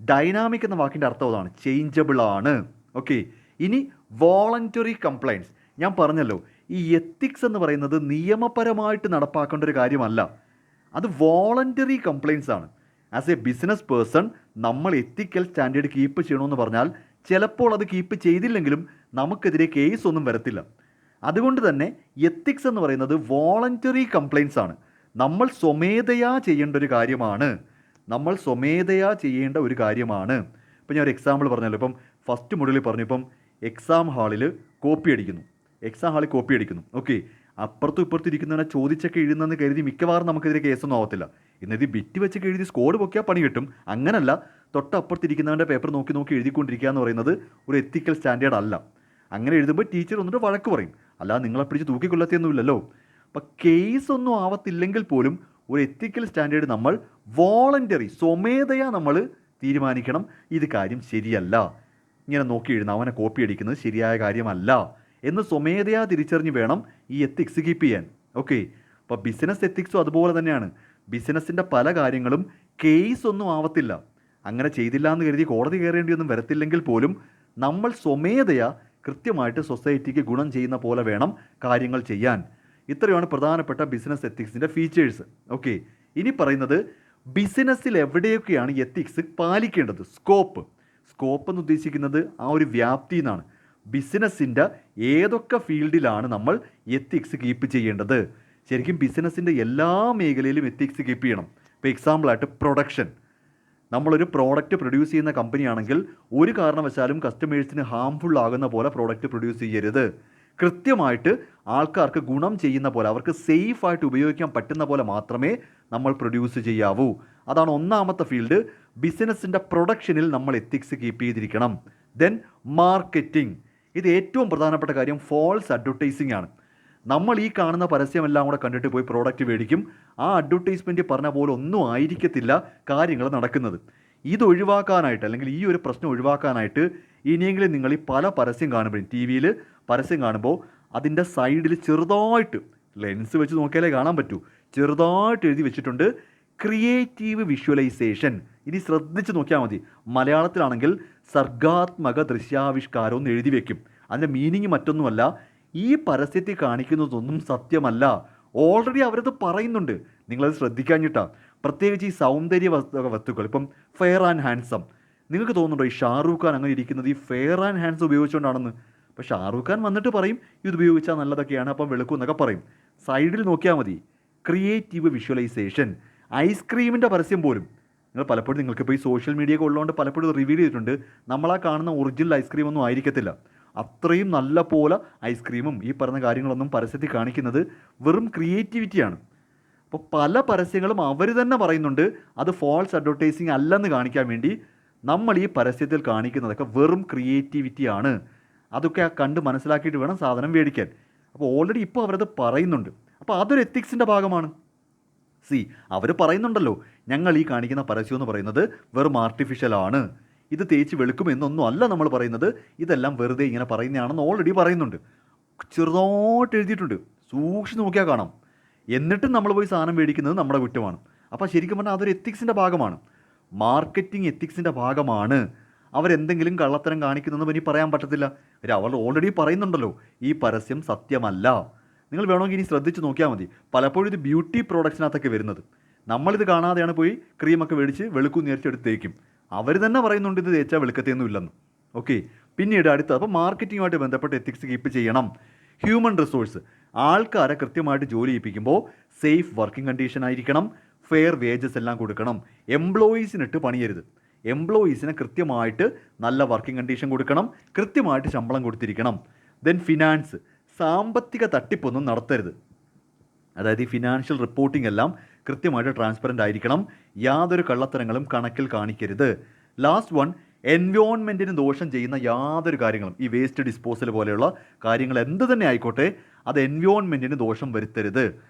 ഡൈനാമിക് എന്ന വാക്കിൻ്റെ അർത്ഥം അതാണ്, ചേഞ്ചബിൾ ആണ്. ഓക്കെ, ഇനി വോളണ്ടറി കംപ്ലൈൻസ്. ഞാൻ പറഞ്ഞല്ലോ, ഈ എത്തിക്സ് എന്ന് പറയുന്നത് നിയമപരമായിട്ട് നടപ്പാക്കേണ്ട ഒരു കാര്യമല്ല, അത് വോളണ്ടറി കംപ്ലൈൻസ് ആണ്. ആസ് എ ബിസിനസ് പേഴ്സൺ നമ്മൾ എത്തിക്കൽ സ്റ്റാൻഡേർഡ് കീപ്പ് ചെയ്യണമെന്ന് പറഞ്ഞാൽ ചിലപ്പോൾ അത് കീപ്പ് ചെയ്തില്ലെങ്കിലും നമുക്കെതിരെ കേസ് ഒന്നും വരത്തില്ല. അതുകൊണ്ട് തന്നെ എത്തിക്സ് എന്ന് പറയുന്നത് വോളണ്ടറി കംപ്ലൈൻസ് ആണ്. നമ്മൾ സ്വമേധയാ ചെയ്യേണ്ട ഒരു കാര്യമാണ്. ഇപ്പം ഞാൻ ഒരു എക്സാമ്പിൾ പറഞ്ഞല്ലോ. ഇപ്പം ഫസ്റ്റ് മൊഡ്യൂളിൽ പറഞ്ഞു, ഇപ്പം എക്സാം ഹാളിൽ കോപ്പി അടിക്കുന്നു. ഓക്കെ, അപ്പുറത്തും ഇപ്പുറത്തും ഇരിക്കുന്നവനെ ചോദിച്ചൊക്കെ എഴുതുന്നതെന്ന് കരുതി മിക്കവാറും നമുക്കെതിരെ കേസൊന്നും ആവത്തില്ല. ഇന്നത് ബിറ്റ് വെച്ചൊക്കെ എഴുതി സ്കോഡ് പൊക്കിയാൽ പണി കിട്ടും. അങ്ങനല്ല, തൊട്ടപ്പുറത്തിരിക്കുന്നവൻ്റെ പേപ്പർ നോക്കി എഴുതിക്കൊണ്ടിരിക്കുക എന്ന് പറയുന്നത് ഒരു എത്തിക്കൽ സ്റ്റാൻഡേർഡ് അല്ല. അങ്ങനെ എഴുതുമ്പോൾ ടീച്ചർ വന്നിട്ട് വഴക്ക് പറയും, അല്ലാതെ നിങ്ങളെ പിടിച്ച് തൂക്കിക്കൊള്ളത്തിയൊന്നുമില്ലല്ലോ. അപ്പം കേസൊന്നും ആവത്തില്ലെങ്കിൽ പോലും ഒരു എത്തിക്കൽ സ്റ്റാൻഡേർഡ് നമ്മൾ വോളണ്ടറി, സ്വമേധയാ നമ്മൾ തീരുമാനിക്കണം, ഇത് കാര്യം ശരിയല്ല, ഇങ്ങനെ നോക്കി എഴുതുന്ന അവനെ കോപ്പി അടിക്കുന്നത് ശരിയായ കാര്യമല്ല എന്ന് സ്വമേധയാ തിരിച്ചറിഞ്ഞ് വേണം ഈ എത്തിക്സ് കീപ്പ് ചെയ്യാൻ. ഓക്കെ, അപ്പോൾ ബിസിനസ് എത്തിക്സും അതുപോലെ തന്നെയാണ്. ബിസിനസ്സിൻ്റെ പല കാര്യങ്ങളും കേസ് ഒന്നും ആവത്തില്ല. അങ്ങനെ ചെയ്തില്ല എന്ന് കരുതി കോടതി കയറേണ്ടിയൊന്നും വരത്തില്ലെങ്കിൽ പോലും നമ്മൾ സ്വമേധയാ കൃത്യമായിട്ട് സൊസൈറ്റിക്ക് ഗുണം ചെയ്യുന്ന പോലെ വേണം കാര്യങ്ങൾ ചെയ്യാൻ. ഇത്രയാണ് പ്രധാനപ്പെട്ട ബിസിനസ് എത്തിക്സിൻ്റെ ഫീച്ചേഴ്സ്. ഓക്കെ, ഇനി പറയുന്നത് ബിസിനസ്സിൽ എവിടെയൊക്കെയാണ് എത്തിക്സ് പാലിക്കേണ്ടത്. സ്കോപ്പ് എന്ന് ഉദ്ദേശിക്കുന്നത് ആ ഒരു വ്യാപ്തി എന്നാണ്. ബിസിനസ്സിൻ്റെ ഏതൊക്കെ ഫീൽഡിലാണ് നമ്മൾ എത്തിക്സ് കീപ്പ് ചെയ്യേണ്ടത്? ശരിക്കും ബിസിനസ്സിൻ്റെ എല്ലാ മേഖലയിലും എത്തിക്സ് കീപ്പ് ചെയ്യണം. ഇപ്പോൾ എക്സാമ്പിളായിട്ട് പ്രൊഡക്ഷൻ. നമ്മളൊരു പ്രോഡക്റ്റ് പ്രൊഡ്യൂസ് ചെയ്യുന്ന കമ്പനിയാണെങ്കിൽ ഒരു കാരണവശാലും കസ്റ്റമേഴ്സിന് ഹാംഫുൾ ആകുന്ന പോലെ പ്രോഡക്റ്റ് പ്രൊഡ്യൂസ് ചെയ്യരുത്. കൃത്യമായിട്ട് ആൾക്കാർക്ക് ഗുണം ചെയ്യുന്ന പോലെ, അവർക്ക് സേഫായിട്ട് ഉപയോഗിക്കാൻ പറ്റുന്ന പോലെ മാത്രമേ നമ്മൾ പ്രൊഡ്യൂസ് ചെയ്യാവൂ. അതാണ് ഒന്നാമത്തെ ഫീൽഡ്. ബിസിനസ്സിൻ്റെ പ്രൊഡക്ഷനിൽ നമ്മൾ എത്തിക്സ് കീപ്പ് ചെയ്തിരിക്കണം. Then marketing. ഇത് ഏറ്റവും പ്രധാനപ്പെട്ട കാര്യം ഫോൾസ് അഡ്വർടൈസിംഗ് ആണ്. നമ്മൾ ഈ കാണുന്ന പരസ്യമെല്ലാം കൂടെ കണ്ടിട്ട് പോയി പ്രോഡക്റ്റ് മേടിക്കും. ആ അഡ്വർടൈസ്മെൻറ്റ് പറഞ്ഞ പോലെ ഒന്നും ആയിരിക്കത്തില്ല കാര്യങ്ങൾ നടക്കുന്നത്. ഇത് ഒഴിവാക്കാനായിട്ട്, അല്ലെങ്കിൽ ഈ ഒരു പ്രശ്നം ഒഴിവാക്കാനായിട്ട് ഇനിയെങ്കിലും നിങ്ങൾ ഈ പല പരസ്യം കാണുമ്പോഴും, ടി വിയിൽ പരസ്യം കാണുമ്പോൾ അതിൻ്റെ സൈഡിൽ ചെറുതായിട്ട്, ലെൻസ് വെച്ച് നോക്കിയാലേ കാണാൻ പറ്റൂ, ചെറുതായിട്ട് എഴുതി വെച്ചിട്ടുണ്ട് ക്രിയേറ്റീവ് വിഷ്വലൈസേഷൻ. ഇനി ശ്രദ്ധിച്ച് നോക്കിയാൽ മതി. മലയാളത്തിലാണെങ്കിൽ സർഗാത്മക ദൃശ്യാവിഷ്കാരം എന്ന് എഴുതി വെക്കും. അതിൻ്റെ മീനിങ് മറ്റൊന്നുമല്ല, ഈ പരസ്യത്തിൽ കാണിക്കുന്നതൊന്നും സത്യമല്ല. ഓൾറെഡി അവരത് പറയുന്നുണ്ട്, നിങ്ങളത് ശ്രദ്ധിക്കാഞ്ഞിട്ടാ. പ്രത്യേകിച്ച് ഈ സൗന്ദര്യ വസ്തുക്കൾ, ഇപ്പം ഫെയർ ആൻഡ് ഹാൻസം. നിങ്ങൾക്ക് തോന്നുന്നുണ്ടോ ഈ ഷാറൂഖ് ഖാൻ അങ്ങനെ ഇരിക്കുന്നത് ഈ ഫെയർ ആൻഡ് ഹാൻസം ഉപയോഗിച്ചുകൊണ്ടാണെന്ന്? അപ്പോൾ ഷാറൂഖ് ഖാൻ വന്നിട്ട് പറയും ഇത് ഉപയോഗിച്ചാൽ നല്ലതൊക്കെയാണ്, അപ്പം വെളുക്കും എന്നൊക്കെ പറയും. സൈഡിൽ നോക്കിയാൽ മതി, ക്രിയേറ്റീവ് വിഷ്വലൈസേഷൻ. ഐസ്ക്രീമിൻ്റെ പരസ്യം പോലും നിങ്ങൾ പലപ്പോഴും, നിങ്ങൾക്കിപ്പോൾ ഈ സോഷ്യൽ മീഡിയ ഒക്കെ ഉള്ളതുകൊണ്ട് പലപ്പോഴും റിവീൽ ചെയ്തിട്ടുണ്ട്, നമ്മളാ കാണുന്ന ഒറിജിനൽ ഐസ്ക്രീമൊന്നും ആയിരിക്കത്തില്ല. അത്രയും നല്ല പോലെ ഐസ്ക്രീമും ഈ പറഞ്ഞ കാര്യങ്ങളൊന്നും പരസ്യത്തിൽ കാണിക്കുന്നത് വെറും ക്രിയേറ്റിവിറ്റിയാണ്. അപ്പോൾ പല പരസ്യങ്ങളും അവർ തന്നെ പറയുന്നുണ്ട് അത് ഫോൾസ് അഡ്വർടൈസിങ് അല്ലെന്ന് കാണിക്കാൻ വേണ്ടി നമ്മൾ ഈ പരസ്യത്തിൽ കാണിക്കുന്നതൊക്കെ വെറും ക്രിയേറ്റിവിറ്റിയാണ്. അതൊക്കെ കണ്ട് മനസ്സിലാക്കിയിട്ട് വേണം സാധനം മേടിക്കാൻ. അപ്പോൾ ഓൾറെഡി ഇപ്പോൾ അവരത് പറയുന്നുണ്ട്. അപ്പോൾ അതൊരു എത്തിക്സിൻ്റെ ഭാഗമാണ്. അവർ പറയുന്നുണ്ടല്ലോ, ഞങ്ങൾ ഈ കാണിക്കുന്ന പരസ്യം എന്ന് പറയുന്നത് വെറും ആർട്ടിഫിഷ്യലാണ്, ഇത് തേച്ച് വെളുക്കും എന്നൊന്നും അല്ല നമ്മൾ പറയുന്നത്, ഇതെല്ലാം വെറുതെ ഇങ്ങനെ പറയുന്നതാണെന്ന് ഓൾറെഡി പറയുന്നുണ്ട്. ചെറുതായിട്ട് എഴുതിയിട്ടുണ്ട്, സൂക്ഷിച്ച് നോക്കിയാൽ കാണാം. എന്നിട്ടും നമ്മൾ പോയി സാധനം മേടിക്കുന്നത് നമ്മുടെ കുറ്റമാണ്. അപ്പോൾ ശരിക്കും പറഞ്ഞാൽ അതൊരു എത്തിക്സിൻ്റെ ഭാഗമാണ്. മാർക്കറ്റിംഗ് എത്തിക്സിൻ്റെ ഭാഗമാണ്. അവരെന്തെങ്കിലും കള്ളത്തരം കാണിക്കുന്നതെന്ന് ഇനി പറയാൻ പറ്റത്തില്ല. അവർ ഓൾറെഡി പറയുന്നുണ്ടല്ലോ ഈ പരസ്യം സത്യമല്ല. നിങ്ങൾ വേണമെങ്കിൽ ഇനി ശ്രദ്ധിച്ച് നോക്കിയാൽ മതി. പലപ്പോഴും ഇത് ബ്യൂട്ടി പ്രോഡക്ട്സിനകത്തൊക്കെ വരുന്നത്. നമ്മളിത് കാണാതെയാണ് പോയി ക്രീമൊക്കെ മേടിച്ച് വെളുക്കും നേരിച്ചെടുത്ത് തേക്കും. അവർ തന്നെ പറയുന്നുണ്ട് ഇത് തേച്ചാൽ വെളുക്കത്തെയൊന്നും ഇല്ലെന്ന്. ഓക്കെ, പിന്നീട് അടുത്ത അപ്പോൾ മാർക്കറ്റിങ്ങുമായിട്ട് ബന്ധപ്പെട്ട് എത്തിക്സ് കീപ്പ് ചെയ്യണം. ഹ്യൂമൻ റിസോഴ്സ്, ആൾക്കാരെ കൃത്യമായിട്ട് ജോലി ചെയ്യിപ്പിക്കുമ്പോൾ സേഫ് വർക്കിംഗ് കണ്ടീഷൻ ആയിരിക്കണം, ഫെയർ വേജസ് എല്ലാം കൊടുക്കണം. എംപ്ലോയീസിനിട്ട് പണിയരുത്. എംപ്ലോയീസിന് കൃത്യമായിട്ട് നല്ല വർക്കിംഗ് കണ്ടീഷൻ കൊടുക്കണം, കൃത്യമായിട്ട് ശമ്പളം കൊടുത്തിരിക്കണം. ദെൻ ഫിനാൻസ്, സാമ്പത്തിക തട്ടിപ്പൊന്നും നടത്തരുത്. അതായത് ഈ ഫിനാൻഷ്യൽ റിപ്പോർട്ടിംഗ് എല്ലാം കൃത്യമായിട്ട് ട്രാൻസ്പെറൻ്റ് ആയിരിക്കണം, യാതൊരു കള്ളത്തരങ്ങളും കണക്കിൽ കാണിക്കരുത്. ലാസ്റ്റ് വൺ, എൻവയോൺമെൻറ്റിന് ദോഷം ചെയ്യുന്ന യാതൊരു കാര്യങ്ങളും, ഈ വേസ്റ്റ് ഡിസ്പോസൽ പോലെയുള്ള കാര്യങ്ങൾ എന്ത് തന്നെ ആയിക്കോട്ടെ, അത് എൻവയോൺമെൻറ്റിന് ദോഷം വരുത്തരുത്.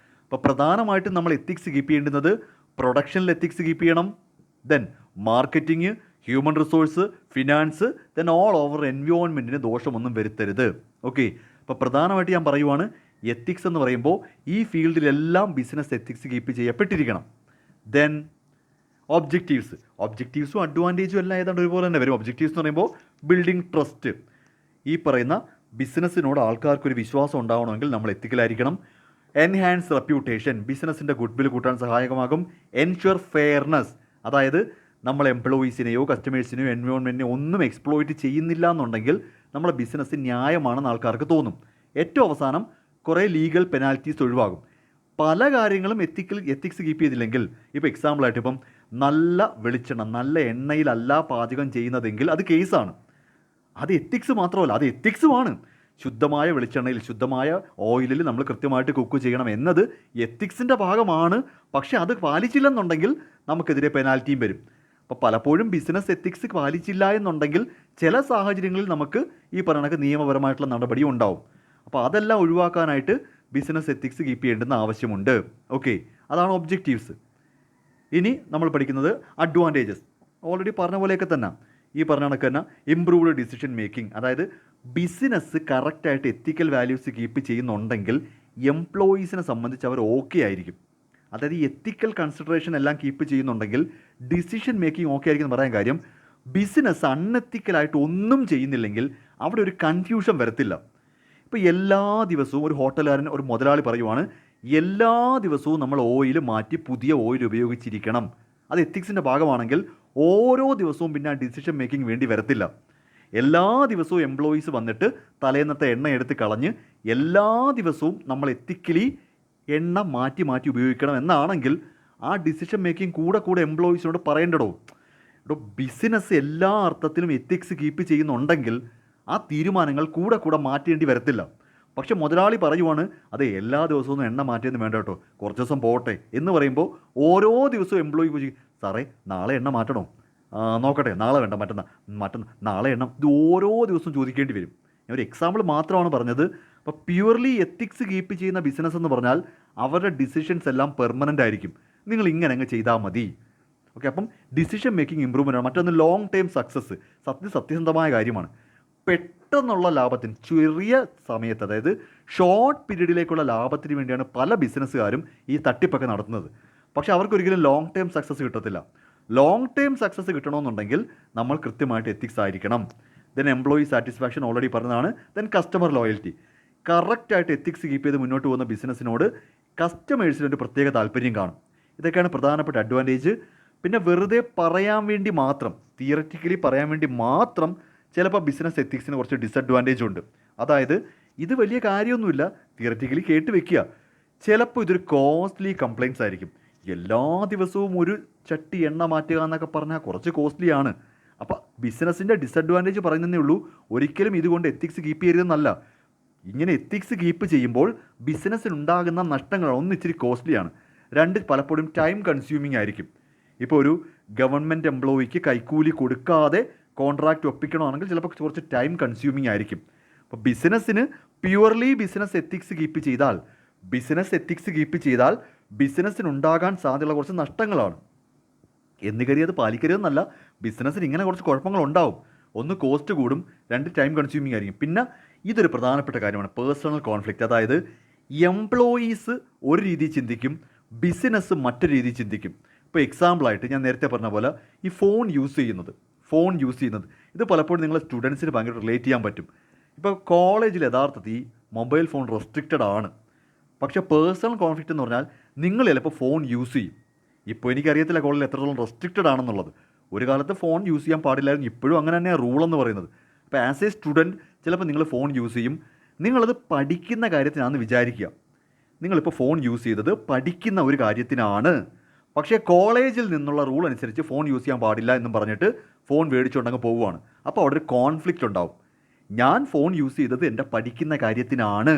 അപ്പോൾ പ്രധാനമായിട്ടും നമ്മൾ എത്തിക്സ് കീപ്പ് ചെയ്യേണ്ടുന്നത് പ്രൊഡക്ഷനിൽ എത്തിക്സ് കീപ്പ് ചെയ്യണം, then marketing, human resource, finance, then all over എൻവയോൺമെൻറ്റിന് ദോഷമൊന്നും വരുത്തരുത്. ഓക്കെ, അപ്പോൾ പ്രധാനമായിട്ട് ഞാൻ പറയുവാണ് എത്തിക്സ് എന്ന് പറയുമ്പോൾ ഈ ഫീൽഡിലെല്ലാം ബിസിനസ് എത്തിക്സ് കീപ്പ് ചെയ്യപ്പെട്ടിരിക്കണം. ദെൻ ഒബ്ജക്റ്റീവ്സും അഡ്വാൻറ്റേജും എല്ലാം ഏതാണ്ട് ഒരുപോലെ തന്നെ വരും. ഒബ്ജക്റ്റീവ്സ് എന്ന് പറയുമ്പോൾ ബിൽഡിംഗ് ട്രസ്റ്റ്, ഈ പറയുന്ന ബിസിനസ്സിനോട് ആൾക്കാർക്കൊരു വിശ്വാസം ഉണ്ടാവണമെങ്കിൽ നമ്മൾ എത്തിക്കലായിരിക്കണം. എൻഹാൻസ് റെപ്യൂട്ടേഷൻ, ബിസിനസ്സിൻ്റെ ഗുഡ് വിൽ കൂട്ടാൻ സഹായകമാകും. എൻഷുർ ഫെയർനെസ്, അതായത് നമ്മൾ എംപ്ലോയീസിനെയോ കസ്റ്റമേഴ്സിനെയോ എൻവയോൺമെൻറ്റിനെയോ ഒന്നും എക്സ്പ്ലോയിറ്റ് ചെയ്യുന്നില്ല എന്നുണ്ടെങ്കിൽ നമ്മുടെ ബിസിനസ് ന്യായമാണെന്ന് ആൾക്കാർക്ക് തോന്നും. ഏറ്റവും അവസാനം കുറേ ലീഗൽ പെനാൽറ്റീസ് ഒഴിവാകും. പല കാര്യങ്ങളും എത്തിക്സ് കീപ്പ് ചെയ്തില്ലെങ്കിൽ, ഇപ്പോൾ എക്സാമ്പിളായിട്ട് ഇപ്പം നല്ല വെളിച്ചെണ്ണ, നല്ല എണ്ണയിലല്ല പാചകം ചെയ്യുന്നതെങ്കിൽ അത് കേസാണ്. അത് എത്തിക്സ് മാത്രമല്ല, അത് എത്തിക്സുമാണ്. ശുദ്ധമായ വെളിച്ചെണ്ണയിൽ, ശുദ്ധമായ ഓയിലിൽ നമ്മൾ കൃത്യമായിട്ട് കുക്ക് ചെയ്യണം എന്നത് എത്തിക്സിൻ്റെ ഭാഗമാണ്. പക്ഷേ അത് പാലിച്ചില്ലെന്നുണ്ടെങ്കിൽ നമുക്കെതിരെ പെനാൽറ്റിയും വരും. അപ്പോൾ പലപ്പോഴും ബിസിനസ് എത്തിക്സ് പാലിച്ചില്ല എന്നുണ്ടെങ്കിൽ ചില സാഹചര്യങ്ങളിൽ നമുക്ക് ഈ പറയുന്ന നിയമപരമായിട്ടുള്ള നടപടി ഉണ്ടാവും. അപ്പോൾ അതെല്ലാം ഒഴിവാക്കാനായിട്ട് ബിസിനസ് എത്തിക്സ് കീപ്പ് ചെയ്യേണ്ടുന്ന ആവശ്യമുണ്ട്. ഓക്കെ, അതാണ് ഒബ്ജക്റ്റീവ്സ്. ഇനി നമ്മൾ പഠിക്കുന്നത് അഡ്വാൻറ്റേജസ്. ഓൾറെഡി പറഞ്ഞ പോലെയൊക്കെ തന്നെ ഈ പറഞ്ഞ കണക്ക് തന്നെ ഇംപ്രൂവ്ഡ് ഡിസിഷൻ മേക്കിംഗ്, അതായത് ബിസിനസ് കറക്റ്റായിട്ട് എത്തിക്കൽ വാല്യൂസ് കീപ്പ് ചെയ്യുന്നുണ്ടെങ്കിൽ എംപ്ലോയീസിനെ സംബന്ധിച്ച് അവർ ഓക്കെ ആയിരിക്കും. അതായത് ഈ എത്തിക്കൽ കൺസിഡറേഷൻ എല്ലാം കീപ്പ് ചെയ്യുന്നുണ്ടെങ്കിൽ ഡിസിഷൻ മേക്കിംഗ് ഓക്കെ ആയിരിക്കും എന്ന് പറയാൻ കാര്യം, ബിസിനസ് അൺഎത്തിക്കലായിട്ട് ഒന്നും ചെയ്യുന്നില്ലെങ്കിൽ അവിടെ ഒരു കൺഫ്യൂഷൻ വരത്തില്ല. ഇപ്പോൾ എല്ലാ ദിവസവും ഒരു ഹോട്ടലുകാരൻ, ഒരു മുതലാളി പറയുവാണ് എല്ലാ ദിവസവും നമ്മൾ ഓയിൽ മാറ്റി പുതിയ ഓയിൽ ഉപയോഗിച്ചിരിക്കണം. അത് എത്തിക്സിൻ്റെ ഭാഗമാണെങ്കിൽ ഓരോ ദിവസവും പിന്നെ ആ ഡിസിഷൻ മേക്കിംഗ് വേണ്ടി വരത്തില്ല. എല്ലാ ദിവസവും എംപ്ലോയീസ് വന്നിട്ട് തലേന്നത്തെ എണ്ണ എടുത്ത് കളഞ്ഞ് എല്ലാ ദിവസവും നമ്മൾ എത്തിക്കലി എണ്ണ മാറ്റി മാറ്റി ഉപയോഗിക്കണം എന്നാണെങ്കിൽ ആ ഡിസിഷൻ മേക്കിംഗ് കൂടെ എംപ്ലോയീസിനോട് പറയേണ്ടടോ. ബിസിനസ് എല്ലാ അർത്ഥത്തിലും എത്തിക്സ് കീപ്പ് ചെയ്യുന്നുണ്ടെങ്കിൽ ആ തീരുമാനങ്ങൾ കൂടെ മാറ്റേണ്ടി വരത്തില്ല. പക്ഷെ മുതലാളി പറയുവാണ് അതെ എല്ലാ ദിവസവും എണ്ണ മാറ്റിയെന്ന് വേണ്ട കേട്ടോ, കുറച്ച് ദിവസം പോട്ടെ എന്ന് പറയുമ്പോൾ ഓരോ ദിവസവും എംപ്ലോയി ചോദിക്കും, സാറേ നാളെ എണ്ണ മാറ്റണോ, നോക്കട്ടെ, നാളെ വേണ്ട, മറ്റന്നാൾ നാളെ എണ്ണ, ഇത് ഓരോ ദിവസവും ചോദിക്കേണ്ടി വരും. ഞാൻ ഒരു എക്സാമ്പിൾ മാത്രമാണ് പറഞ്ഞത്. അപ്പോൾ പ്യുവർലി എത്തിക്സ് കീപ്പ് ചെയ്യുന്ന ബിസിനസ് എന്ന് പറഞ്ഞാൽ അവരുടെ ഡിസിഷൻസ് എല്ലാം പെർമനൻ്റ് ആയിരിക്കും. നിങ്ങൾ ഇങ്ങനെ അങ്ങ് ചെയ്താൽ മതി. ഓക്കെ, അപ്പം ഡിസിഷൻ മേക്കിംഗ് ഇമ്പ്രൂവ്മെൻ്റ് ആണ്. മറ്റൊന്ന് ലോങ് ടേം സക്സസ്, സത്യസന്ധമായ കാര്യമാണ്. പെട്ടെന്നുള്ള ലാഭത്തിന് ചെറിയ സമയത്ത്, അതായത് ഷോർട്ട് പീരീഡിലേക്കുള്ള ലാഭത്തിന് വേണ്ടിയാണ് പല ബിസിനസ്സുകാരും ഈ തട്ടിപ്പൊക്കെ നടത്തുന്നത്. പക്ഷേ അവർക്കൊരിക്കലും ലോങ് ടേം സക്സസ് കിട്ടത്തില്ല. ലോങ് ടേം സക്സസ് കിട്ടണമെന്നുണ്ടെങ്കിൽ നമ്മൾ കൃത്യമായിട്ട് എത്തിക്സ് ആയിരിക്കണം. ദെൻ എംപ്ലോയി സാറ്റിസ്ഫാക്ഷൻ ഓൾറെഡി പറഞ്ഞതാണ്. ദെൻ കസ്റ്റമർ ലോയൽറ്റി, കറക്റ്റായിട്ട് എത്തിക്സ് കീപ്പ് ചെയ്ത് മുന്നോട്ട് പോകുന്ന ബിസിനസ്സിനോട് കസ്റ്റമേഴ്സിന് ഒരു പ്രത്യേക താല്പര്യം കാണും. ഇതൊക്കെയാണ് പ്രധാനപ്പെട്ട അഡ്വാൻറ്റേജ്. പിന്നെ വെറുതെ പറയാൻ വേണ്ടി മാത്രം, തിയററ്റിക്കലി പറയാൻ വേണ്ടി മാത്രം ചിലപ്പോൾ ബിസിനസ് എത്തിക്സിന് കുറച്ച് ഡിസഡ്വാൻറ്റേജ് ഉണ്ട്. അതായത് ഇത് വലിയ കാര്യമൊന്നുമില്ല, തിയററ്റിക്കലി കേട്ട് വെക്കുക, ചിലപ്പോൾ ഇതൊരു കോസ്റ്റ്ലി കംപ്ലയിൻസ് ആയിരിക്കും. എല്ലാ ദിവസവും ഒരു ചട്ടി എണ്ണ മാറ്റുക എന്നൊക്കെ പറഞ്ഞാൽ കുറച്ച് കോസ്റ്റ്ലിയാണ്. അപ്പോൾ ബിസിനസ്സിൻ്റെ ഡിസഡ്വാൻറ്റേജ് പറയുന്നതേ ഉള്ളൂ. ഒരിക്കലും ഇതുകൊണ്ട് എത്തിക്സ് കീപ്പ് ചെയ്യരുതെന്നല്ല. ഇങ്ങനെ എത്തിക്സ് കീപ്പ് ചെയ്യുമ്പോൾ ബിസിനസ്സിനുണ്ടാകുന്ന നഷ്ടങ്ങൾ ഒന്നിച്ചിരി കോസ്റ്റ്ലിയാണ്. രണ്ട്, പലപ്പോഴും ടൈം കൺസ്യൂമിങ് ആയിരിക്കും. ഇപ്പോൾ ഒരു ഗവൺമെൻറ് എംപ്ലോയിക്ക് കൈക്കൂലി കൊടുക്കാതെ കോൺട്രാക്റ്റ് ഒപ്പിക്കണമെങ്കിൽ ചിലപ്പോൾ കുറച്ച് ടൈം കൺസ്യൂമിങ് ആയിരിക്കും. അപ്പോൾ ബിസിനസ്സിന് പ്യുവർലി ബിസിനസ് എത്തിക്സ് കീപ്പ് ചെയ്താൽ ബിസിനസ്സിനുണ്ടാകാൻ സാധ്യതയുള്ള കുറച്ച് നഷ്ടങ്ങളാണ്. എന്ന് കരുതി അത് പാലിക്കരുതെന്നല്ല, ബിസിനസ്സിന് ഇങ്ങനെ കുറച്ച് കുഴപ്പങ്ങളുണ്ടാവും. ഒന്ന് കോസ്റ്റ് കൂടും, രണ്ട് ടൈം കൺസ്യൂമിങ് ആയിരിക്കും. പിന്നെ ഇതൊരു പ്രധാനപ്പെട്ട കാര്യമാണ്, പേഴ്സണൽ കോൺഫ്ലിക്റ്റ്. അതായത് എംപ്ലോയീസ് ഒരു രീതി ചിന്തിക്കും, ബിസിനസ് മറ്റൊരു രീതി ചിന്തിക്കും. ഇപ്പോൾ എക്സാമ്പിളായിട്ട് ഞാൻ നേരത്തെ പറഞ്ഞ പോലെ ഈ ഫോൺ യൂസ് ചെയ്യുന്നത്, ഫോൺ യൂസ് ചെയ്യുന്നത്. ഇത് പലപ്പോഴും നിങ്ങൾ സ്റ്റുഡൻസിന് ഭയങ്കര റിലേറ്റ് ചെയ്യാൻ പറ്റും. ഇപ്പോൾ കോളേജിൽ യഥാർത്ഥത്തിൽ മൊബൈൽ ഫോൺ റെസ്ട്രിക്റ്റഡ് ആണ്. പക്ഷേ പേഴ്സണൽ കോൺഫ്ലിക്റ്റ് എന്ന് പറഞ്ഞാൽ നിങ്ങൾ ചിലപ്പോൾ ഫോൺ യൂസ് ചെയ്യും. ഇപ്പോൾ എനിക്കറിയത്തില്ല കോളേജിൽ എത്രത്തോളം റെസ്ട്രിക്റ്റഡ് ആണെന്നുള്ളത്. ഒരു കാലത്ത് ഫോൺ യൂസ് ചെയ്യാൻ പാടില്ലായിരുന്നു, ഇപ്പോഴും അങ്ങനെ തന്നെയാണ് റൂളെന്ന് പറയുന്നത്. അപ്പോൾ ആസ് എ സ്റ്റുഡൻറ്റ് ചിലപ്പോൾ നിങ്ങൾ ഫോൺ യൂസ് ചെയ്യും. നിങ്ങളത് പഠിക്കുന്ന കാര്യത്തിനാണെന്ന് വിചാരിക്കുക. നിങ്ങളിപ്പോൾ ഫോൺ യൂസ് ചെയ്തത് പഠിക്കുന്ന ഒരു കാര്യത്തിനാണ്. പക്ഷേ കോളേജിൽ നിന്നുള്ള റൂൾ അനുസരിച്ച് ഫോൺ യൂസ് ചെയ്യാൻ പാടില്ല എന്നും പറഞ്ഞിട്ട് ഫോൺ മേടിച്ചുകൊണ്ടങ്ങ് പോവുകയാണ്. അപ്പോൾ അവിടെ ഒരു കോൺഫ്ലിക്റ്റ് ഉണ്ടാവും. ഞാൻ ഫോൺ യൂസ് ചെയ്തത് എൻ്റെ പഠിക്കുന്ന കാര്യത്തിനാണ്,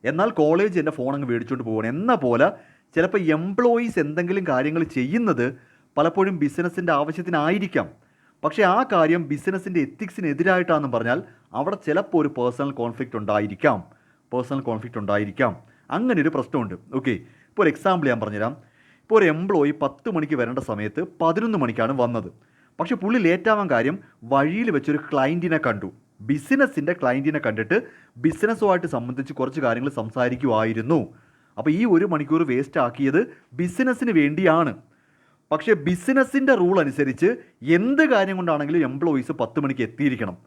എന്നാൽ കോളേജ് എൻ്റെ ഫോൺ അങ്ങ് മേടിച്ചുകൊണ്ട് പോവുകയാണ് എന്ന പോലെ ചിലപ്പോൾ എംപ്ലോയീസ് എന്തെങ്കിലും കാര്യങ്ങൾ ചെയ്യുന്നത് പലപ്പോഴും ബിസിനസ്സിൻ്റെ ആവശ്യത്തിനായിരിക്കാം. പക്ഷേ ആ കാര്യം ബിസിനസ്സിൻ്റെ എത്തിക്സിന് എതിരായിട്ടാണെന്ന് പറഞ്ഞാൽ അവിടെ ചിലപ്പോൾ ഒരു പേഴ്സണൽ കോൺഫ്ലിക്റ്റ് ഉണ്ടായിരിക്കാം. അങ്ങനെ ഒരു പ്രശ്നമുണ്ട്. ഓക്കെ, ഇപ്പോൾ ഒരു എക്സാമ്പിൾ ഞാൻ പറഞ്ഞുതരാം. ഇപ്പോൾ ഒരു എംപ്ലോയി 10 മണിക്ക് വരേണ്ട സമയത്ത് 11 മണിക്കാണ് വന്നത്. പക്ഷേ പുള്ളി ലേറ്റാവാൻ കാര്യം വഴിയിൽ വെച്ചൊരു ക്ലയൻറ്റിനെ കണ്ടു. ബിസിനസ്സിൻ്റെ ക്ലയൻറ്റിനെ കണ്ടിട്ട് ബിസിനസ്സുമായിട്ട് സംബന്ധിച്ച് കുറച്ച് കാര്യങ്ങൾ സംസാരിക്കുമായിരുന്നു. അപ്പോൾ ഈ 1 മണിക്കൂർ വേസ്റ്റ് ആക്കിയത് ബിസിനസ്സിന് വേണ്ടിയാണ്. പക്ഷേ ബിസിനസ്സിൻ്റെ റൂൾ അനുസരിച്ച് എന്ത് കാര്യം കൊണ്ടാണെങ്കിലും എംപ്ലോയീസ് 10 മണിക്ക് എത്തിയിരിക്കണം.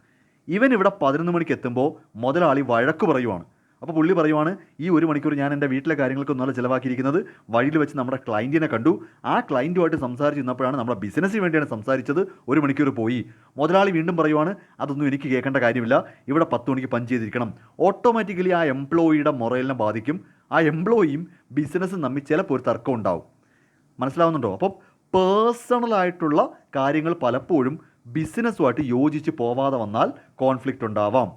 ഇവൻ ഇവിടെ 11 മണിക്ക് എത്തുമ്പോൾ മുതലാളി വഴക്ക് പറയുവാണ്. അപ്പോൾ പുള്ളി പറയുവാണ്, ഈ 1 മണിക്കൂർ ഞാൻ എൻ്റെ വീട്ടിലെ കാര്യങ്ങൾക്കൊന്നുമല്ല ചിലവാക്കിയിരിക്കുന്നത്, വഴിയിൽ വെച്ച് നമ്മുടെ ക്ലയൻറ്റിനെ കണ്ടു, ആ ക്ലയൻറ്റുമായിട്ട് സംസാരിച്ചിരുന്നപ്പോഴാണ് നമ്മുടെ ബിസിനസ്സിന് വേണ്ടിയാണ് സംസാരിച്ചത്, 1 മണിക്കൂർ പോയി. മുതലാളി വീണ്ടും പറയുവാണ്, അതൊന്നും എനിക്ക് കേൾക്കേണ്ട കാര്യമില്ല, ഇവിടെ 10 മണിക്ക് പഞ്ച് ചെയ്തിരിക്കണം. ഓട്ടോമാറ്റിക്കലി ആ എംപ്ലോയിയുടെ മൊറലിനെ ബാധിക്കും. ആ എംപ്ലോയിയും ബിസിനസ്സും തമ്മിൽ ചിലപ്പോൾ ഒരു തർക്കം ഉണ്ടാവും. മനസ്സിലാവുന്നുണ്ടോ? അപ്പം പേഴ്സണലായിട്ടുള്ള കാര്യങ്ങൾ പലപ്പോഴും ബിസിനസ്സുമായിട്ട് യോജിച്ച് പോവാതെ വന്നാൽ കോൺഫ്ലിക്റ്റ് ഉണ്ടാവാം.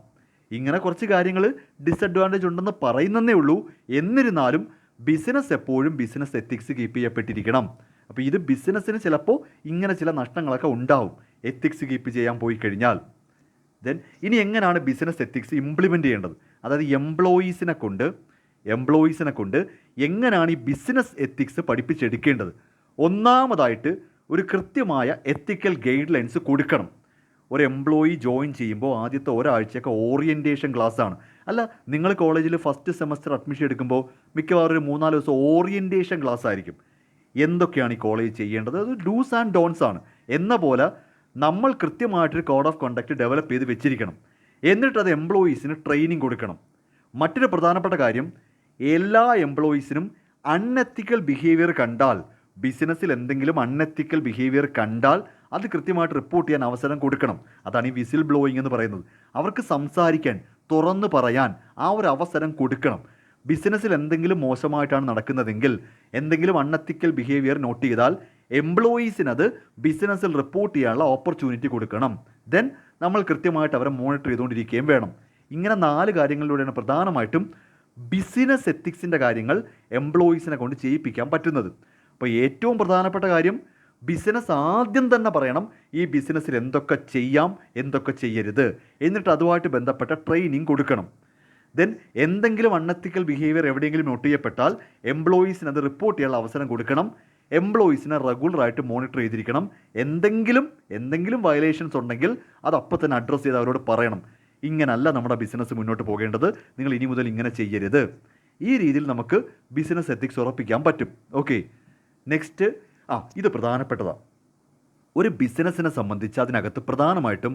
ഇങ്ങനെ കുറച്ച് കാര്യങ്ങൾ ഡിസഡ്വാൻറ്റേജ് ഉണ്ടെന്ന് പറയുന്നതേ ഉള്ളൂ. എന്നിരുന്നാലും ബിസിനസ് എപ്പോഴും ബിസിനസ് എത്തിക്സ് കീപ്പ് ചെയ്യപ്പെട്ടിരിക്കണം. അപ്പോൾ ഇത് ബിസിനസ്സിന് ചിലപ്പോൾ ഇങ്ങനെ ചില നഷ്ടങ്ങളൊക്കെ ഉണ്ടാവും എത്തിക്സ് കീപ്പ് ചെയ്യാൻ പോയി കഴിഞ്ഞാൽ. ദെൻ ഇനി എങ്ങനെയാണ് ബിസിനസ് എത്തിക്സ് ഇംപ്ലിമെൻ്റ് ചെയ്യേണ്ടത്? അതായത് എംപ്ലോയീസിനെ കൊണ്ട് എങ്ങനെയാണ് ഈ ബിസിനസ് എത്തിക്സ് പഠിപ്പിച്ചെടുക്കേണ്ടത്? ഒന്നാമതായിട്ട് ഒരു കൃത്യമായ എത്തിക്കൽ ഗൈഡ് ലൈൻസ് കൊടുക്കണം. ഒരു എംപ്ലോയി ജോയിൻ ചെയ്യുമ്പോൾ ആദ്യത്തെ ഒരാഴ്ചയൊക്കെ ഓറിയൻറ്റേഷൻ ക്ലാസ്സാണ്. അല്ല, നിങ്ങൾ കോളേജിൽ ഫസ്റ്റ് സെമസ്റ്റർ അഡ്മിഷൻ എടുക്കുമ്പോൾ മിക്കവാറും ഒരു 3-4 ദിവസം ഓറിയൻറ്റേഷൻ ക്ലാസ് ആയിരിക്കും. എന്തൊക്കെയാണ് ഈ കോളേജ് ചെയ്യേണ്ടത്, അത് ഡൂസ് ആൻഡ് ഡോൺസ് ആണ്. എന്ന പോലെ നമ്മൾ കൃത്യമായിട്ടൊരു കോഡ് ഓഫ് കണ്ടക്റ്റ് ഡെവലപ്പ് ചെയ്ത് വെച്ചിരിക്കണം. എന്നിട്ടത് എംപ്ലോയീസിന് ട്രെയിനിങ് കൊടുക്കണം. മറ്റൊരു പ്രധാനപ്പെട്ട കാര്യം, എല്ലാ എംപ്ലോയീസിനും അൺഎത്തിക്കൽ ബിഹേവിയർ കണ്ടാൽ, ബിസിനസ്സിൽ എന്തെങ്കിലും അൺഎത്തിക്കൽ ബിഹേവിയർ കണ്ടാൽ അത് കൃത്യമായിട്ട് റിപ്പോർട്ട് ചെയ്യാൻ അവസരം കൊടുക്കണം. അതാണ് ഈ വിസിൽ ബ്ലോയിങ് എന്ന് പറയുന്നത്. അവർക്ക് സംസാരിക്കാൻ, തുറന്നു പറയാൻ ആ ഒരു അവസരം കൊടുക്കണം. ബിസിനസ്സിൽ എന്തെങ്കിലും മോശമായിട്ടാണ് നടക്കുന്നതെങ്കിൽ, എന്തെങ്കിലും അൺഎത്തിക്കൽ ബിഹേവിയർ നോട്ട് ചെയ്താൽ എംപ്ലോയീസിനത് ബിസിനസ്സിൽ റിപ്പോർട്ട് ചെയ്യാനുള്ള ഓപ്പർച്യൂണിറ്റി കൊടുക്കണം. ദെൻ നമ്മൾ കൃത്യമായിട്ട് അവരെ മോണിറ്റർ ചെയ്തുകൊണ്ടിരിക്കുകയും വേണം. ഇങ്ങനെ 4 കാര്യങ്ങളിലൂടെയാണ് പ്രധാനമായിട്ടും ബിസിനസ് എത്തിക്സിൻ്റെ കാര്യങ്ങൾ എംപ്ലോയീസിനെ കൊണ്ട് ചെയ്യിപ്പിക്കാൻ പറ്റുന്നത്. അപ്പോൾ ഏറ്റവും പ്രധാനപ്പെട്ട കാര്യം, ബിസിനസ് ആദ്യം തന്നെ പറയണം ഈ ബിസിനസ്സിൽ എന്തൊക്കെ ചെയ്യാം, എന്തൊക്കെ ചെയ്യരുത്. എന്നിട്ട് അതുമായിട്ട് ബന്ധപ്പെട്ട ട്രെയിനിങ് കൊടുക്കണം. ദെൻ എന്തെങ്കിലും അൺഎത്തിക്കൽ ബിഹേവിയർ എവിടെയെങ്കിലും നോട്ട് ചെയ്യപ്പെട്ടാൽ എംപ്ലോയീസിന് അത് റിപ്പോർട്ട് ചെയ്യാനുള്ള അവസരം കൊടുക്കണം. എംപ്ലോയീസിനെ റെഗുലറായിട്ട് മോണിറ്റർ ചെയ്തിരിക്കണം. എന്തെങ്കിലും വയലേഷൻസ് ഉണ്ടെങ്കിൽ അത് അപ്പോൾ തന്നെ അഡ്രസ്സ് ചെയ്ത് അവരോട് പറയണം, ഇങ്ങനല്ല നമ്മുടെ ബിസിനസ് മുന്നോട്ട് പോകേണ്ടത്, നിങ്ങൾ ഇനി മുതൽ ഇങ്ങനെ ചെയ്യരുത്. ഈ രീതിയിൽ നമുക്ക് ബിസിനസ് എത്തിക്സ് ഉറപ്പിക്കാൻ പറ്റും. ഓക്കെ, നെക്സ്റ്റ്, ഇത് പ്രധാനപ്പെട്ടതാണ്. ഒരു ബിസിനസ്സിനെ സംബന്ധിച്ച് അതിനകത്ത് പ്രധാനമായിട്ടും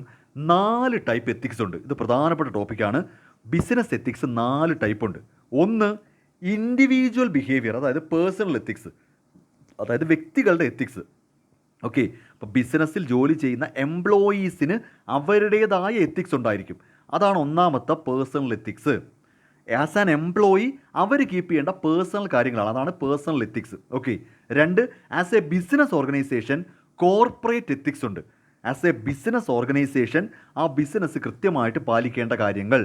4 ടൈപ്പ് എത്തിക്സ് ഉണ്ട്. ഇത് പ്രധാനപ്പെട്ട ടോപ്പിക്കാണ്. ബിസിനസ് എത്തിക്സ് 4 ടൈപ്പ് ഉണ്ട്. ഒന്ന് ഇൻഡിവിജ്വൽ ബിഹേവിയർ, അതായത് പേഴ്സണൽ എത്തിക്സ്, അതായത് വ്യക്തികളുടെ എത്തിക്സ്. ഓക്കെ, അപ്പോൾ ബിസിനസ്സിൽ ജോലി ചെയ്യുന്ന എംപ്ലോയീസിന് അവരുടേതായ എത്തിക്സ് ഉണ്ടായിരിക്കും. അതാണ് ഒന്നാമത്തെ personal ethics. As an employee അവർ കീപ്പ് ചെയ്യേണ്ട പേഴ്സണൽ കാര്യങ്ങളാണ്, അതാണ് personal ethics. Okay, 2 as a business organisation corporate ethics ഉണ്ട്. ആസ് എ ബിസിനസ് ഓർഗനൈസേഷൻ ആ ബിസിനസ് കൃത്യമായിട്ട് പാലിക്കേണ്ട കാര്യങ്ങൾ.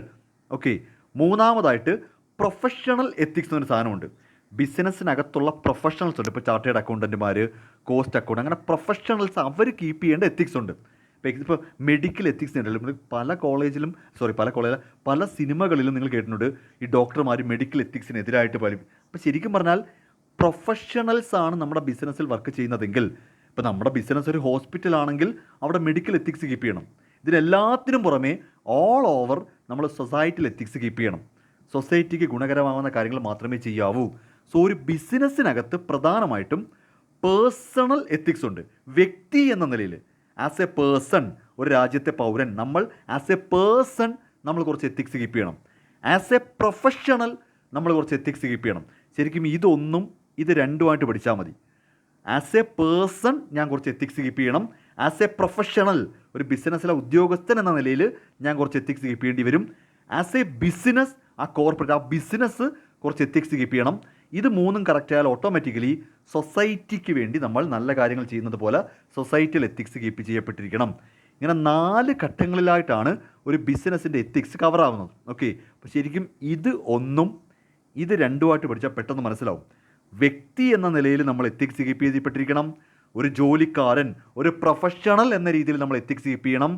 ഓക്കെ, മൂന്നാമതായിട്ട് പ്രൊഫഷണൽ എത്തിക്സ് എന്നൊരു സാധനമുണ്ട്. ബിസിനസ്സിനകത്തുള്ള പ്രൊഫഷണൽസ് ഉണ്ട്. ഇപ്പോൾ ചാർട്ടേഡ് അക്കൗണ്ടൻറ്റുമാർ, കോസ്റ്റ് അക്കൗണ്ട്, അങ്ങനെ പ്രൊഫഷണൽസ് അവർ കീപ്പ് ചെയ്യേണ്ട എത്തിക്സ് ഉണ്ട്. ഇപ്പോൾ മെഡിക്കൽ എത്തിക്സ് ഉണ്ടല്ലോ, പല സിനിമകളിലും നിങ്ങൾ കേട്ടിട്ടുണ്ട് ഈ ഡോക്ടർമാർ മെഡിക്കൽ എത്തിക്സിനെതിരായിട്ട് പറയും. അപ്പോൾ ശരിക്കും പറഞ്ഞാൽ പ്രൊഫഷണൽസ് ആണ് നമ്മുടെ ബിസിനസ്സിൽ വർക്ക് ചെയ്യുന്നതെങ്കിൽ, ഇപ്പോൾ നമ്മുടെ ബിസിനസ് ഒരു ഹോസ്പിറ്റലാണെങ്കിൽ അവിടെ മെഡിക്കൽ എത്തിക്സ് കീപ്പ് ചെയ്യണം. ഇതിനെല്ലാത്തിനും പുറമേ ഓൾ ഓവർ നമ്മൾ സൊസൈറ്റിയിൽ എത്തിക്സ് കീപ്പ് ചെയ്യണം. സൊസൈറ്റിക്ക് ഗുണകരമാകുന്ന കാര്യങ്ങൾ മാത്രമേ ചെയ്യാവൂ. സോ ഒരു ബിസിനസ്സിനകത്ത് പ്രധാനമായിട്ടും പേഴ്സണൽ എത്തിക്സ് ഉണ്ട്. വ്യക്തി എന്ന നിലയിൽ ആസ് എ പേഴ്സൺ, ഒരു രാജ്യത്തെ പൗരൻ, നമ്മൾ ആസ് എ പേഴ്സൺ നമ്മൾ കുറച്ച് എത്തിക്സ് കീപ്പ് ചെയ്യണം. ആസ് എ പ്രൊഫഷണൽ നമ്മൾ കുറച്ച് എത്തിക്സ് കീപ്പ് ചെയ്യണം. ശരിക്കും ഇത് രണ്ടുമായിട്ട് പഠിച്ചാൽ മതി. ആസ് എ പേഴ്സൺ ഞാൻ കുറച്ച് എത്തിക്സ് കീപ്പ് ചെയ്യണം. ആസ് എ പ്രൊഫഷണൽ, ഒരു ബിസിനസ്സിലെ ഉദ്യോഗസ്ഥൻ എന്ന നിലയിൽ ഞാൻ കുറച്ച് എത്തിക്സ് കീപ്പ് ചെയ്യേണ്ടി വരും. ആസ് എ ബിസിനസ്, ആ കോർപ്പറേറ്റ്, ആ ബിസിനസ് കുറച്ച് എത്തിക്സ് കീപ്പ് ചെയ്യണം. ഇത് മൂന്നും കറക്റ്റ് ആയാൽ ഓട്ടോമാറ്റിക്കലി സൊസൈറ്റിക്ക് വേണ്ടി നമ്മൾ നല്ല കാര്യങ്ങൾ ചെയ്യുന്നത് പോലെ സൊസൈറ്റിയിൽ എത്തിക്സ് കീപ്പ് ചെയ്യപ്പെട്ടിരിക്കണം. ഇങ്ങനെ 4 ഘട്ടങ്ങളിലായിട്ടാണ് ഒരു ബിസിനസ്സിൻ്റെ എത്തിക്സ് കവർ ആവുന്നത്. ഓക്കെ, അപ്പോൾ ശരിക്കും ഇത് രണ്ടുമായിട്ട് പഠിച്ചാൽ പെട്ടെന്ന് മനസ്സിലാവും. വ്യക്തി എന്ന നിലയിൽ നമ്മൾ എത്തിക്സ് കീപ്പ് ചെയ്യപ്പെട്ടിരിക്കണം. ഒരു ജോലിക്കാരൻ, ഒരു പ്രൊഫഷണൽ എന്ന രീതിയിൽ നമ്മൾ എത്തിക്സ് കീപ്പ് ചെയ്യണം.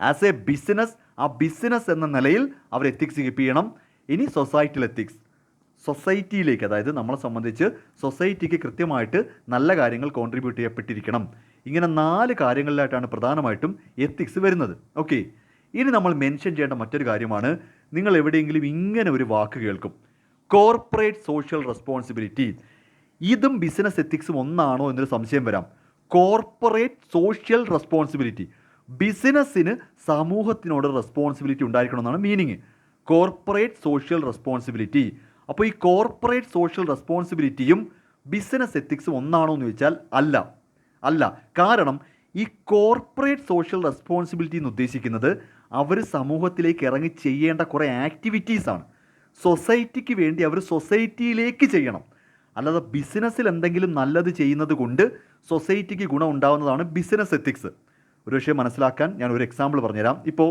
ആസ് എ ബിസിനസ്, ആ ബിസിനസ് എന്ന നിലയിൽ അവർ എത്തിക്സ് കീപ്പ് ചെയ്യണം. ഇനി സൊസൈറ്റിയിൽ എത്തിക്സ്, സൊസൈറ്റിയിലേക്ക്, അതായത് നമ്മളെ സംബന്ധിച്ച് സൊസൈറ്റിക്ക് കൃത്യമായിട്ട് നല്ല കാര്യങ്ങൾ കോൺട്രിബ്യൂട്ട് ചെയ്യപ്പെട്ടിരിക്കണം. ഇങ്ങനെ 4 കാര്യങ്ങളിലായിട്ടാണ് പ്രധാനമായിട്ടും എത്തിക്സ് വരുന്നത്. ഓക്കെ, ഇനി നമ്മൾ മെൻഷൻ ചെയ്യേണ്ട മറ്റൊരു കാര്യമാണ്, നിങ്ങൾ എവിടെയെങ്കിലും ഇങ്ങനെ ഒരു വാക്ക് കേൾക്കും, കോർപ്പറേറ്റ് സോഷ്യൽ റെസ്പോൺസിബിലിറ്റി. ഇതും ബിസിനസ് എത്തിക്സും ഒന്നാണോ എന്നൊരു സംശയം വരാം. കോർപ്പറേറ്റ് സോഷ്യൽ റെസ്പോൺസിബിലിറ്റി, ബിസിനസ്സിന് സമൂഹത്തിനോട് റെസ്പോൺസിബിലിറ്റി ഉണ്ടായിരിക്കണമെന്നാണ് മീനിങ്. Corporate social responsibility. അപ്പോൾ ഈ കോർപ്പറേറ്റ് സോഷ്യൽ റെസ്പോൺസിബിലിറ്റിയും ബിസിനസ് എത്തിക്സും ഒന്നാണോ എന്ന് ചോദിച്ചാൽ അല്ല. കാരണം ഈ കോർപ്പറേറ്റ് സോഷ്യൽ റെസ്പോൺസിബിലിറ്റി എന്ന് ഉദ്ദേശിക്കുന്നത് അവർ സമൂഹത്തിലേക്ക് ഇറങ്ങി ചെയ്യേണ്ട കുറേ ആക്ടിവിറ്റീസാണ്. സൊസൈറ്റിക്ക് വേണ്ടി അവർ സൊസൈറ്റിയിലേക്ക് ചെയ്യണം. അല്ലാതെ ബിസിനസ്സിൽ എന്തെങ്കിലും നല്ലത് ചെയ്യുന്നത് കൊണ്ട് സൊസൈറ്റിക്ക് ഗുണം ഉണ്ടാകുന്നതാണ് ബിസിനസ് എത്തിക്സ്. ഒരു വിഷയം മനസ്സിലാക്കാൻ ഞാൻ ഒരു എക്സാമ്പിൾ പറഞ്ഞുതരാം. ഇപ്പോൾ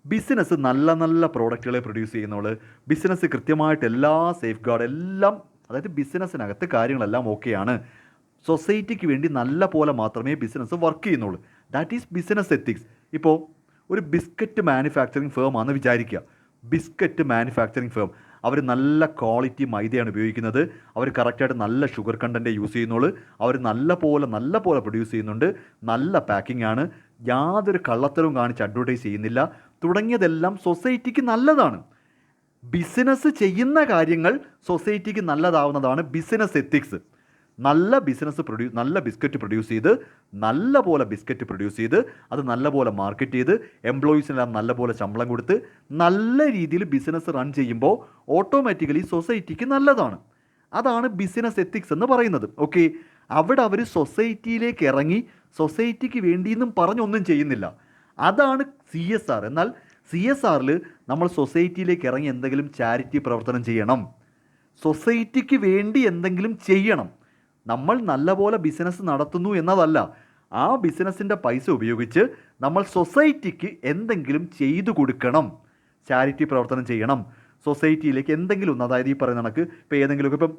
ബിസിനസ് നല്ല പ്രോഡക്റ്റുകളെ പ്രൊഡ്യൂസ് ചെയ്യുന്നവൾ, ബിസിനസ് കൃത്യമായിട്ട് എല്ലാ സേഫ് ഗാർഡ് എല്ലാം, അതായത് ബിസിനസ്സിനകത്ത് കാര്യങ്ങളെല്ലാം ഓക്കെയാണ്, സൊസൈറ്റിക്ക് വേണ്ടി നല്ല പോലെ മാത്രമേ ബിസിനസ് വർക്ക് ചെയ്യുന്നുള്ളൂ. That is business ethics. ഇപ്പോൾ ഒരു ബിസ്ക്കറ്റ് മാനുഫാക്ചറിങ് ഫേം ആണെന്ന് വിചാരിക്കുക. ബിസ്ക്കറ്റ് മാനുഫാക്ചറിങ് ഫേം, അവർ നല്ല ക്വാളിറ്റി മൈദയാണ് ഉപയോഗിക്കുന്നത്, അവർ കറക്റ്റായിട്ട് നല്ല ഷുഗർ കണ്ടൻറ്റ് യൂസ് ചെയ്യുന്നുള്ളൂ, അവർ നല്ല പോലെ പ്രൊഡ്യൂസ് ചെയ്യുന്നുണ്ട്, നല്ല പാക്കിംഗ് ആണ്, യാതൊരു കള്ളത്തരവും കാണിച്ച് അഡ്വർടൈസ് ചെയ്യുന്നില്ല, തുടങ്ങിയതെല്ലാം സൊസൈറ്റിക്ക് നല്ലതാണ്. ബിസിനസ് ചെയ്യുന്ന കാര്യങ്ങൾ സൊസൈറ്റിക്ക് നല്ലതാവുന്നതാണ് ബിസിനസ് എത്തിക്സ്. നല്ല ബിസ്ക്കറ്റ് പ്രൊഡ്യൂസ് ചെയ്ത് അത് നല്ലപോലെ മാർക്കറ്റ് ചെയ്ത് എംപ്ലോയീസിനെല്ലാം നല്ലപോലെ ശമ്പളം കൊടുത്ത് നല്ല രീതിയിൽ ബിസിനസ് റൺ ചെയ്യുമ്പോൾ ഓട്ടോമാറ്റിക്കലി സൊസൈറ്റിക്ക് നല്ലതാണ്. അതാണ് ബിസിനസ് എത്തിക്സ് എന്ന് പറയുന്നത്. ഓക്കെ, അവിടെ അവർ സൊസൈറ്റിയിലേക്ക് ഇറങ്ങി സൊസൈറ്റിക്ക് വേണ്ടിയെന്നും പറഞ്ഞൊന്നും ചെയ്യുന്നില്ല. അതാണ് CSR. എന്നാൽ CSRൽ നമ്മൾ സൊസൈറ്റിയിലേക്ക് ഇറങ്ങി എന്തെങ്കിലും ചാരിറ്റി പ്രവർത്തനം ചെയ്യണം, സൊസൈറ്റിക്ക് വേണ്ടി എന്തെങ്കിലും ചെയ്യണം. നമ്മൾ നല്ലപോലെ ബിസിനസ് നടത്തുന്നു എന്നതല്ല, ആ ബിസിനസ്സിൻ്റെ പൈസ ഉപയോഗിച്ച് നമ്മൾ സൊസൈറ്റിക്ക് എന്തെങ്കിലും ചെയ്തു കൊടുക്കണം, ചാരിറ്റി പ്രവർത്തനം ചെയ്യണം, സൊസൈറ്റിയിലേക്ക് എന്തെങ്കിലും. അതായത് ഈ പറയുന്ന കണക്ക് ഇപ്പോൾ ഏതെങ്കിലുമൊക്കെ ഇപ്പം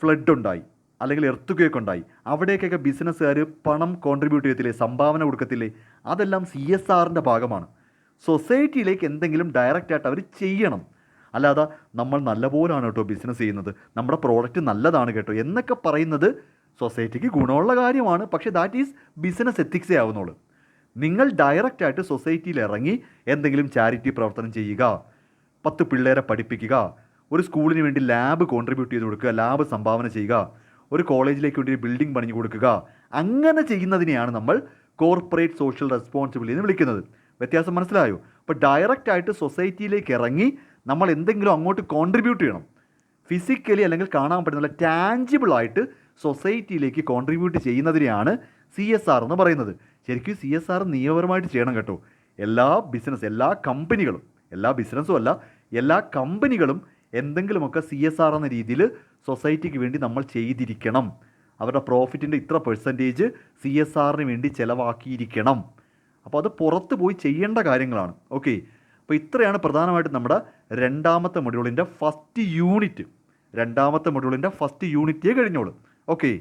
ഫ്ലഡ് ഉണ്ടായി അല്ലെങ്കിൽ എർത്തുകയൊക്കെ ഉണ്ടായി, അവിടേക്കൊക്കെ ബിസിനസ്സുകാർ പണം കോൺട്രിബ്യൂട്ട് ചെയ്യത്തില്ലേ, സംഭാവന കൊടുക്കത്തില്ലേ, അതെല്ലാം CSRൻ്റെ ഭാഗമാണ്. സൊസൈറ്റിയിലേക്ക് എന്തെങ്കിലും ഡയറക്റ്റായിട്ട് അവർ ചെയ്യണം. അല്ലാതെ നമ്മൾ നല്ലപോലാണ് കേട്ടോ ബിസിനസ് ചെയ്യുന്നത്, നമ്മുടെ പ്രോഡക്റ്റ് നല്ലതാണ് കേട്ടോ എന്നൊക്കെ പറയുന്നത് സൊസൈറ്റിക്ക് ഗുണമുള്ള കാര്യമാണ്. പക്ഷേ ദാറ്റ് ഈസ് ബിസിനസ് എത്തിക്സേ ആവുന്നുള്ളൂ. നിങ്ങൾ ഡയറക്റ്റായിട്ട് സൊസൈറ്റിയിൽ ഇറങ്ങി എന്തെങ്കിലും ചാരിറ്റി പ്രവർത്തനം ചെയ്യുക, 10 പിള്ളേരെ പഠിപ്പിക്കുക, ഒരു സ്കൂളിന് വേണ്ടി ലാബ് കോൺട്രിബ്യൂട്ട് ചെയ്ത് കൊടുക്കുക, ലാബ് സംഭാവന ചെയ്യുക, ഒരു കോളേജിലേക്ക് വേണ്ടി ബിൽഡിംഗ് പണിഞ്ഞു കൊടുക്കുക, അങ്ങനെ ചെയ്യുന്നതിനെയാണ് നമ്മൾ കോർപ്പറേറ്റ് സോഷ്യൽ റെസ്പോൺസിബിലിറ്റി എന്ന് വിളിക്കുന്നത്. വ്യത്യാസം മനസ്സിലായോ? അപ്പോൾ ഡയറക്റ്റായിട്ട് സൊസൈറ്റിയിലേക്ക് ഇറങ്ങി നമ്മൾ എന്തെങ്കിലും അങ്ങോട്ട് കോൺട്രിബ്യൂട്ട് ചെയ്യണം, ഫിസിക്കലി അല്ലെങ്കിൽ കാണാൻ പറ്റുന്ന ടാഞ്ചിബിളായിട്ട് സൊസൈറ്റിയിലേക്ക് കോൺട്രിബ്യൂട്ട് ചെയ്യുന്നതിനെയാണ് CSR എന്ന് പറയുന്നത്. ശരിക്കും CSR നിയമപരമായിട്ട് ചെയ്യണം കേട്ടോ. എല്ലാ കമ്പനികളും, എല്ലാ ബിസിനസ്സും അല്ല, എല്ലാ കമ്പനികളും എന്തെങ്കിലുമൊക്കെ CSR എന്ന രീതിയിൽ സൊസൈറ്റിക്ക് വേണ്ടി നമ്മൾ ചെയ്തിരിക്കണം. അവരുടെ പ്രോഫിറ്റിൻ്റെ ഇത്ര പെർസെൻറ്റേജ് CSRന് വേണ്ടി ചിലവാക്കിയിരിക്കണം. അപ്പോൾ അത് പുറത്ത് പോയി ചെയ്യേണ്ട കാര്യങ്ങളാണ്. ഓക്കെ, അപ്പോൾ ഇത്രയാണ് പ്രധാനമായിട്ടും നമ്മുടെ രണ്ടാമത്തെ മൊഡ്യൂളിൻ്റെ ഫസ്റ്റ് യൂണിറ്റ് കഴിഞ്ഞോളൂ. ഓക്കെ.